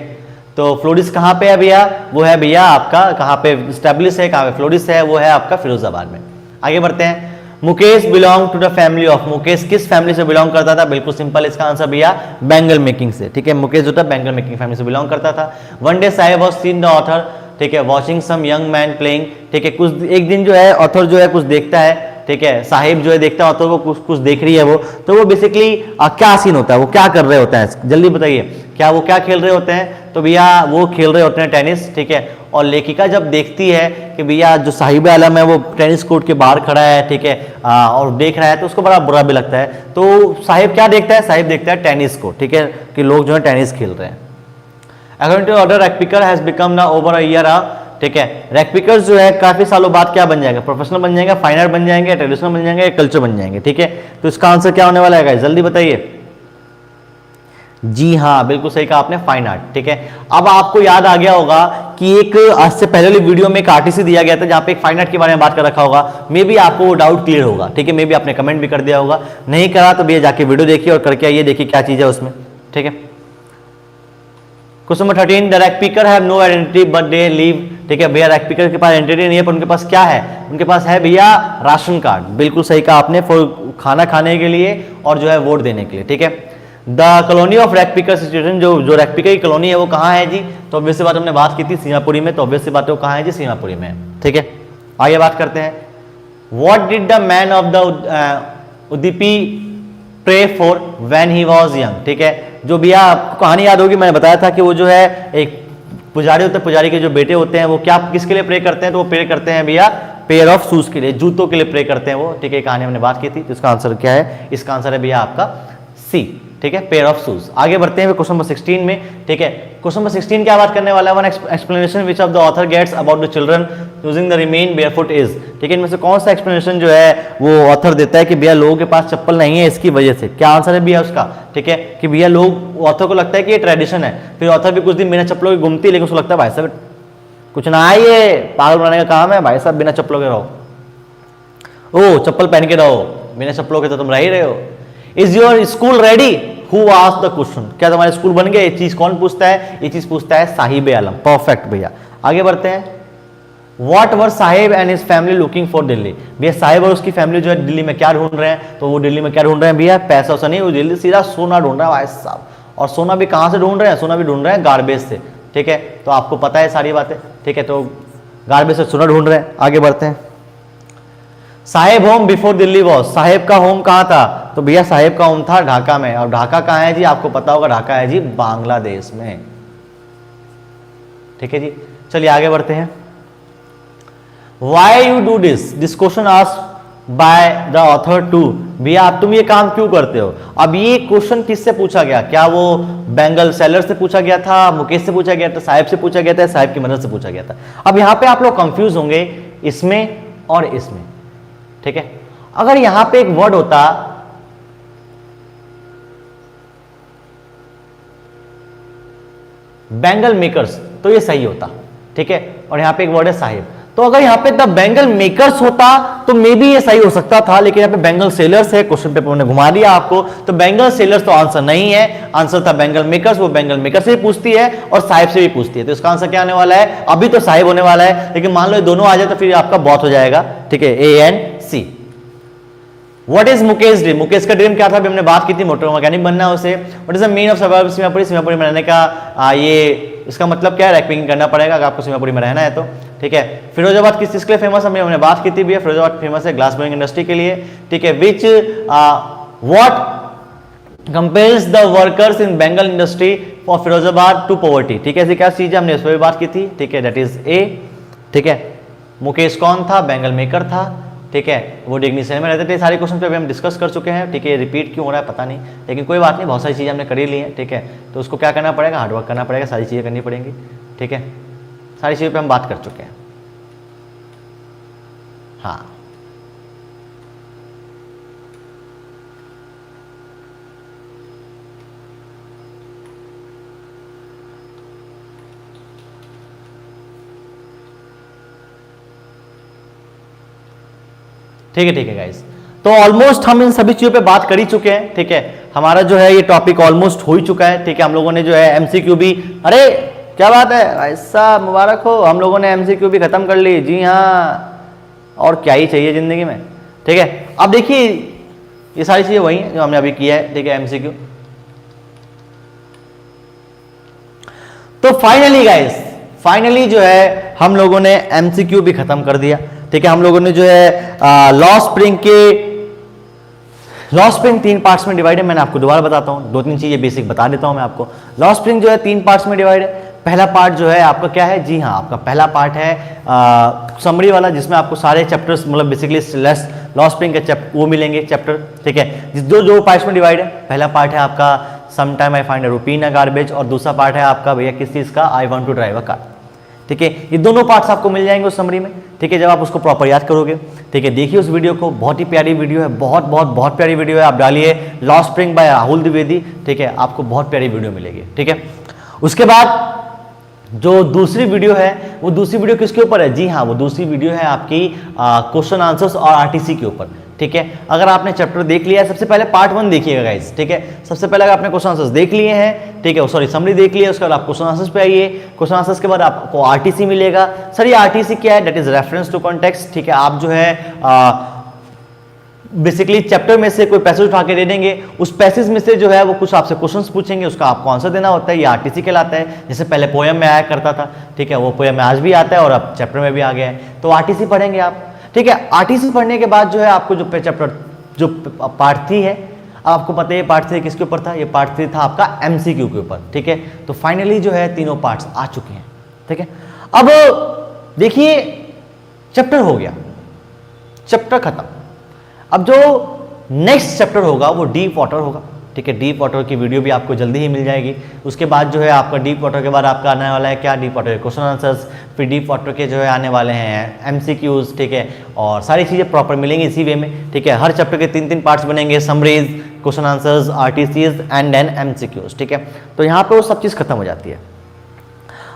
तो फ्लोरिस कहाँ पे है भैया? वो है भैया आपका कहाँ पे स्टैब्लिश है, कहाँ पे फ्लोरिस है? वो है आपका फिरोजाबाद में। आगे बढ़ते हैं। Mukesh belong to the family of, Mukesh किस फैमिली से बिलोंग करता था? बिल्कुल सिंपल, इसका आंसर भैया बैंगल मेकिंग से, ठीक है। मुकेश जो था बैंगल मेकिंग फैमिली से बिलोंग करता था। One day Saheb was seen the author, ठीक है, watching some young man playing, ठीक है। कुछ एक दिन जो है ऑथर जो है कुछ देखता है, ठीक है, साहिब जो है देखता है ऑथर को कुछ देख रही है वो। तो वो बेसिकली क्या सीन होता है, वो क्या कर रहे होते हैं? जल्दी बताइए, क्या वो क्या खेल रहे होते हैं? तो भैया वो खेल रहे होते हैं टेनिस, ठीक है। और लेखिका जब देखती है कि भैया जो साहिब आलम है वो टेनिस कोर्ट के बाहर खड़ा है, ठीक है, और देख रहा है, तो उसको बड़ा बुरा भी लगता है। तो साहिब क्या देखता है? साहिब देखता है टेनिस को, ठीक है, कि लोग जो है टेनिस खेल रहे हैं। According to order ragpicker has become ना ओवर अ ईयर, ठीक है। रैकपिकर जो है काफी सालों बाद क्या बन जाएगा? प्रोफेशनल बन जाएंगे, फाइन आर्ट बन जाएंगे, ट्रेडिशनल बन जाएंगे, कल्चर बन जाएंगे, ठीक है। तो इसका आंसर क्या होने वाला है जल्दी बताइए। जी हाँ, बिल्कुल सही कहा आपने, फाइन आर्ट, ठीक है। अब आपको याद आ गया होगा कि एक आज से पहले वाली वीडियो में एक आर्टिस्ट दिया गया था जहां पे एक फाइन आर्ट के बारे में बात कर रखा होगा। मे बी आपको वो डाउट क्लियर होगा, ठीक है। मे बी आपने कमेंट भी कर दिया होगा, नहीं करा तो भैया जाके वीडियो देखिए और करके आइए, देखिए क्या चीज है उसमें, ठीक है। Question number 13, the ragpicker have no identity but they leave ठीक है भैया रैक पिकर के पास एंटिटी नहीं है, पर उनके पास क्या है, उनके पास है भैया राशन कार्ड, बिल्कुल सही कहा आपने, फॉर खाना खाने के लिए और जो है वोट देने के लिए, ठीक है। The colony of rack picker situation, जो रैक पिकर की कॉलोनी है वो कहाँ है जी, तो ऑब्वियस सी बात हमने बात की थी सीमापुरी में, तो ऑब्वियस सी बात है वो कहाँ है जी, सीमापुरी में, ठीक है। आगे बात करते हैं, what did the man of the Udupi pray for when he was young, ठीक है। जो भैया आपको कहानी याद होगी, मैंने बताया था कि वो जो है एक पुजारी होते हैं, पुजारी के जो बेटे होते हैं वो क्या किसके लिए प्रे करते हैं, तो वो प्रे करते हैं भैया पेयर ऑफ शूज के लिए, जूतों के लिए प्रे करते हैं वो, ठीक है। कहानी हमने बात की थी, तो इसका आंसर क्या है, इसका आंसर है भैया आपका सी, ठीक है, पेयर ऑफ शूज। आगे बढ़ते हैं क्वेश्चन नंबर 16 में, ठीक है। क्वेश्चन नंबर 16 क्या बात करने वाला है, one explanation which of the author gets about the children using the remain barefoot is, ठीक है। इनमें से कौन सा एक्सप्लेनेशन जो है वो ऑथर देता है कि भैया लोगों के पास चप्पल नहीं है इसकी वजह से, क्या आंसर है भैया उसका, ठीक है, कि भैया लोग, ऑथर को लगता है कि ये ट्रेडिशन है, फिर ऑथर भी कुछ दिन बिना चप्पलों की घूमती है, लेकिन उसको लगता है भाई साहब कुछ ना आइए, पागल बनाने का काम है भाई साहब, बिना चप्पलों के रहो, ओ चप्पल पहन के रहो, बिना चप्पलों के तो तुम रह ही रहे हो। Is your school ready, who asked the question, क्या तुम्हारे स्कूल बन गए, ये चीज कौन पूछता है, ये चीज पूछता है साहिब आलम, परफेक्ट भैया। आगे बढ़ते हैं, what were Sahib and his family looking for Delhi, भैया साहिब और उसकी फैमिली जो है दिल्ली में क्या ढूंढ रहे हैं, तो वो दिल्ली में क्या ढूंढ रहे हैं भैया, पैसा वैसा नहीं, वो दिल्ली सीधा सोना ढूंढ रहा है भाई साहब, और सोना भी कहां से ढूंढ रहे हैं, सोना भी ढूंढ रहे हैं गार्बेज से, ठीक है, तो आपको पता है सारी बातें, ठीक है, तो गार्बेज से सोना ढूंढ रहे हैं। आगे बढ़ते हैं, साहेब होम बिफोर दिल्ली वॉज, साहेब का होम कहां था, तो भैया साहेब का होम था ढाका में, और ढाका कहां है जी, आपको पता होगा ढाका है जी बांग्लादेश में, ठीक है जी। चलिए आगे बढ़ते हैं, why you do this question asked by the author to, भैया आप तुम ये काम क्यों करते हो। अब ये क्वेश्चन किससे पूछा गया, क्या वो बैंगल सेलर से पूछा गया था, मुकेश से पूछा गया था, साहिब से पूछा गया था, साहिब की मदद से पूछा गया था। अब यहां पे आप लोग कंफ्यूज होंगे इसमें और इसमें, ठीक है। अगर यहां पे एक वर्ड होता बैंगल मेकर्स तो ये सही होता, ठीक है, और यहां पे एक वर्ड है साहिब, तो अगर यहां पे द बैंगल मेकर्स होता तो मे बी ये सही हो सकता था, लेकिन यहां पे बैंगल सेलर्स है, क्वेश्चन पेपर ने घुमा दिया आपको, तो बैंगल सेलर्स तो आंसर नहीं है, आंसर था बैंगल मेकर्स, वो बैंगल मेकर से भी पूछती है और साहिब से भी पूछती है, तो इसका आंसर क्या आने वाला है, अभी तो साहिब होने वाला है, लेकिन मान लो दोनों आ जाए तो फिर आपका बहुत हो जाएगा, ठीक है, A and C. What is Mukesh dream, Mukesh का ड्रीम क्या था, अभी हमने बात की थी, मोटर मैकेनिक बनना है उसे। What is the mean of survival Seemapuri, Seemapuri में रहने का ये इसका मतलब क्या है, रैपिंग करना पड़ेगा अगर आपको सीमापुरी में रहना है तो, ठीक है। फिरोजाबाद किस चीज के लिए फेमस है, हमने बात की थी भैया, फिरोजाबाद फेमस है ग्लास ब्लोइंग इंडस्ट्री के लिए, ठीक है। Which what compares the workers in bangle industry for Firozabad to poverty, ठीक है, ऐसी क्या चीज है, हमने इस पर भी बात की थी, ठीक है, दैट इज ए, ठीक है। मुकेश कौन था, बेंगल मेकर था, ठीक है, वो डिग्नी शहर में रहते थे। सारे क्वेश्चन पे अभी हम डिस्कस कर चुके हैं, ठीक है, रिपीट क्यों हो रहा है पता नहीं, लेकिन कोई बात नहीं, बहुत सारी चीज़ें हमने कर ही ली हैं, ठीक है, तो उसको क्या करना पड़ेगा, हार्डवर्क करना पड़ेगा, सारी चीज़ें करनी पड़ेंगी, ठीक है, सारी चीज़ों पे हम बात कर चुके हैं। हाँ, ठीक है गाइस, तो ऑलमोस्ट हम इन सभी चीजों पे बात कर ही चुके हैं, ठीक है, हमारा जो है ये टॉपिक ऑलमोस्ट हो ही चुका है, ठीक है। हम लोगों ने जो है एमसीक्यू भी, अरे क्या बात है ऐसा, मुबारक हो, हम लोगों ने एमसीक्यू भी खत्म कर ली, जी हाँ, और क्या ही चाहिए जिंदगी में, ठीक है। अब देखिए ये सारी चीजें वही हैं जो हमने अभी किया है, ठीक है, एमसीक्यू। तो फाइनली गाइस, फाइनली जो है हम लोगों ने एमसीक्यू भी खत्म कर दिया, ठीक है। हम लोगों ने जो है लॉ स्प्रिंग 3 पार्ट्स में डिवाइड है, मैंने आपको दोबारा बताता हूं, 2-3 चीजें बेसिक बता देता हूं मैं आपको। लॉ स्प्रिंग जो है 3 पार्ट्स में डिवाइड है। पहला पार्ट जो है आपका क्या है, जी हाँ, आपका पहला पार्ट है समरी वाला, जिसमें आपको सारे चैप्टर्स मतलब बेसिकली लॉ स्प्रिंग के वो मिलेंगे चैप्टर, ठीक है, जो पार्ट्स में डिवाइड है। पहला पार्ट है आपका sometime I find a rupee in a garbage, और दूसरा पार्ट है आपका भैया किस चीज का, I want to drive a car, ठीक है। ये दोनों पार्ट्स आपको मिल जाएंगे उस समरी में, ठीक है, जब आप उसको प्रॉपर याद करोगे, ठीक है। देखिए उस वीडियो को, बहुत ही प्यारी वीडियो है, बहुत प्यारी वीडियो है, आप डालिए लॉ स्प्रिंग बाय राहुल द्विवेदी, ठीक है, आपको बहुत प्यारी वीडियो मिलेगी, ठीक है। उसके बाद जो दूसरी वीडियो है, वो दूसरी वीडियो किसके ऊपर है, जी हाँ, वो दूसरी वीडियो है आपकी क्वेश्चन आंसर्स और आरटीसी के ऊपर, ठीक ठीक है। अगर आपने चैप्टर देख लिया है, सबसे पहले पार्ट 1 देखिएगा गाइस, ठीक है। सबसे पहले अगर आपने क्वेश्चन आंसर्स देख लिए हैं, ठीक है, सॉरी समरी देख लिया, उसके बाद आप क्वेश्चन आंसर्स पे आइए। क्वेश्चन आंसर्स के बाद आपको आरटीसी मिलेगा। सर ये आरटीसी क्या है? That is reference to context, ठीक है। आप जो है बेसिकली चैप्टर में से कोई पैसेज उठा के दे देंगे, उस पैसेज में से जो है वो कुछ आपसे क्वेश्चंस पूछेंगे, उसका आपको आंसर देना होता है। ये आरटीसी कहलाता है। जैसे पहले पोएम में आया करता था, ठीक है, वो पोएम में आज भी आता है और अब चैप्टर में भी आ गया है, तो आरटीसी पढ़ेंगे आप, ठीक है। आरटीसी पढ़ने के बाद जो है आपको जो चैप्टर जो पार्ट 3 है, आपको पता है पार्ट 3 किसके ऊपर था? ये पार्ट 3 था आपका एमसीक्यू के ऊपर, ठीक है। तो फाइनली जो है तीनों पार्ट्स आ चुके हैं, ठीक है। अब देखिए चैप्टर हो गया, चैप्टर खत्म। अब जो नेक्स्ट चैप्टर होगा वो डीप वाटर होगा, ठीक है। डीप वाटर की वीडियो भी आपको जल्दी ही मिल जाएगी। उसके बाद जो है आपका डीप वाटर के बाद आपका आने वाला है क्या? डीप वाटर के क्वेश्चन आंसर्स, फिर डीप वाटर के जो है आने वाले हैं एमसीक्यूज, ठीक है। और सारी चीज़ें प्रॉपर मिलेंगी इसी वे में, ठीक है। हर चैप्टर के 3-3 पार्ट्स बनेंगे, summaries, question answers, RTCs and then MCQs, ठीक है। तो यहाँ पर वो सब चीज़ खत्म हो जाती है।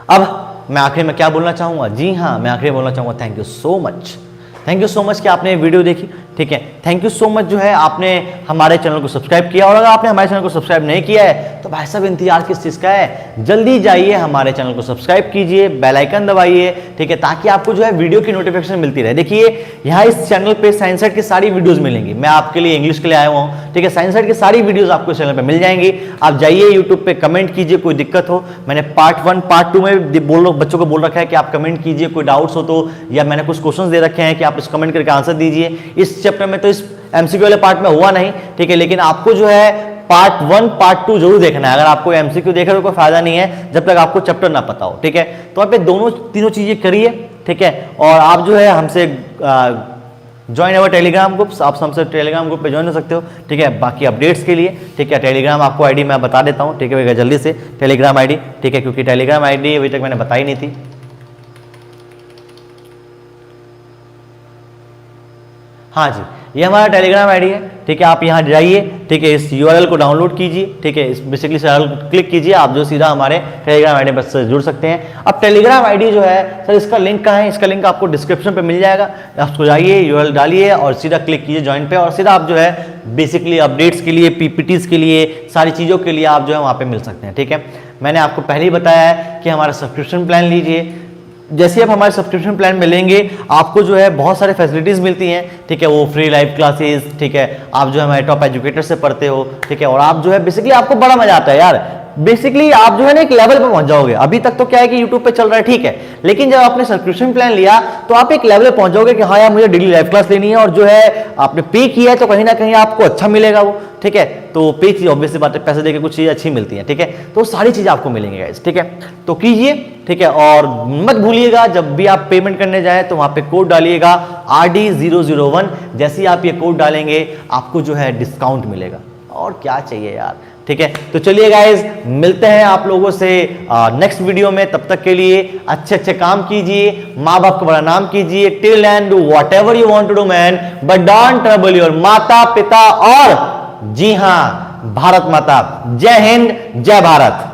अब मैं आखिर में क्या बोलना चाहूँगा? जी हाँ, मैं आखिर में बोलना चाहूँगा thank you so much, thank you so much कि आपने वीडियो देखी, ठीक है। थैंक यू सो मच जो है आपने हमारे चैनल को सब्सक्राइब किया, और अगर आपने हमारे चैनल को सब्सक्राइब नहीं किया है तो भाई साहब इंतजार किस चीज़ का है? जल्दी जाइए हमारे चैनल को सब्सक्राइब कीजिए, बेल आइकन दबाइए, ठीक है, ताकि आपको जो है वीडियो की नोटिफिकेशन मिलती रहे। देखिए यहाँ इस चैनल पे साइंस सेट की सारी वीडियोस मिलेंगी, मैं आपके लिए इंग्लिश के लिए आया हुआ हूँ, ठीक है। साइंस सेट की सारी वीडियोस आपको इस चैनल पे मिल जाएंगी। आप जाइए यूट्यूब पे कमेंट कीजिए, कोई दिक्कत हो, मैंने पार्ट 1 पार्ट 2 में बच्चों को बोल रखा है कि आप कमेंट कीजिए, कोई डाउट्स हो तो, या मैंने कुछ क्वेश्चन दे रखे हैं कि आप इस कमेंट करके आंसर दीजिए। इस चैप्टर में तो इस एमसीक्यू वाले पार्ट में हुआ नहीं, ठीक है, लेकिन आपको जो है पार्ट 1 पार्ट 2 जरूर देखना है। अगर आपको एमसीक्यू देखे तो कोई फायदा नहीं है जब तक आपको चैप्टर ना पता हो, ठीक है। तो आप ये दोनों तीनों चीजें करिए, ठीक है। और आप जो है हमसे ज्वाइन अवर टेलीग्राम ग्रुप्स, आप हमसे टेलीग्राम ग्रुप पे ज्वाइन हो सकते हो, ठीक है। बाकी अपडेट्स के लिए, ठीक है, टेलीग्राम आपको आईडी मैं बता देता हूँ, ठीक है भैया, जल्दी से टेलीग्राम आईडी, ठीक है, क्योंकि टेलीग्राम आईडी अभी तक मैंने बताई नहीं थी। हाँ जी, ये हमारा टेलीग्राम आईडी है, ठीक है। आप यहाँ जाइए, ठीक है, इस यूआरएल को डाउनलोड कीजिए, ठीक है, इस बेसिकली क्लिक कीजिए, आप जो सीधा हमारे टेलीग्राम आईडी पर से जुड़ सकते हैं। अब टेलीग्राम आईडी जो है सर, इसका लिंक कहाँ है? इसका लिंक आपको डिस्क्रिप्शन पे मिल जाएगा, आप उसको जाइए, यूआरएल डालिए और सीधा क्लिक कीजिए ज्वाइन पे, और सीधा आप जो है बेसिकली अपडेट्स के लिए, पीपीटीज के लिए, सारी चीज़ों के लिए आप जो है वहाँ पर मिल सकते हैं, ठीक है। मैंने आपको पहले ही बताया है कि हमारा सब्सक्रिप्शन प्लान लीजिए। जैसे आप हमारे सब्सक्रिप्शन प्लान में लेंगे, आपको जो है बहुत सारे फैसिलिटीज मिलती हैं, ठीक है। वो फ्री लाइव क्लासेस, ठीक है, आप जो है हमारे टॉप एजुकेटर से पढ़ते हो, ठीक है, और आप जो है बेसिकली आपको बड़ा मजा आता है यार। बेसिकली आप जो है ना एक लेवल पे पहुंच जाओगे। अभी तक तो क्या है कि यूट्यूब पे चल रहा है, ठीक है, लेकिन जब आपने सब्सक्रिप्शन प्लान लिया तो आप एक लेवल पे पहुंच जाओगे कि हाँ यार मुझे डेली लाइव क्लास लेनी है, और जो है आपने पे किया है तो कहीं ना कहीं आपको अच्छा मिलेगा वो, ठीक है। तो पे चीज ऑब्वियसली बात है, पैसे देके कुछ चीजें अच्छी मिलती हैं, ठीक है। तो सारी चीजें आपको मिलेंगी गाइस, ठीक है। तो कीजिए, ठीक है, और मत भूलिएगा जब भी आप पेमेंट करने जाए तो वहां पे कोड डालिएगा RD001। जैसे ही आप ये कोड डालेंगे आपको जो है डिस्काउंट मिलेगा, और क्या चाहिए यार, ठीक है। तो चलिए गाइज, मिलते हैं आप लोगों से नेक्स्ट वीडियो में। तब तक के लिए अच्छे अच्छे काम कीजिए, माँ बाप का बड़ा नाम कीजिए, till end do whatever you want to do man, but don't trouble your माता पिता, और जी हां भारत माता। जय हिंद, जय भारत।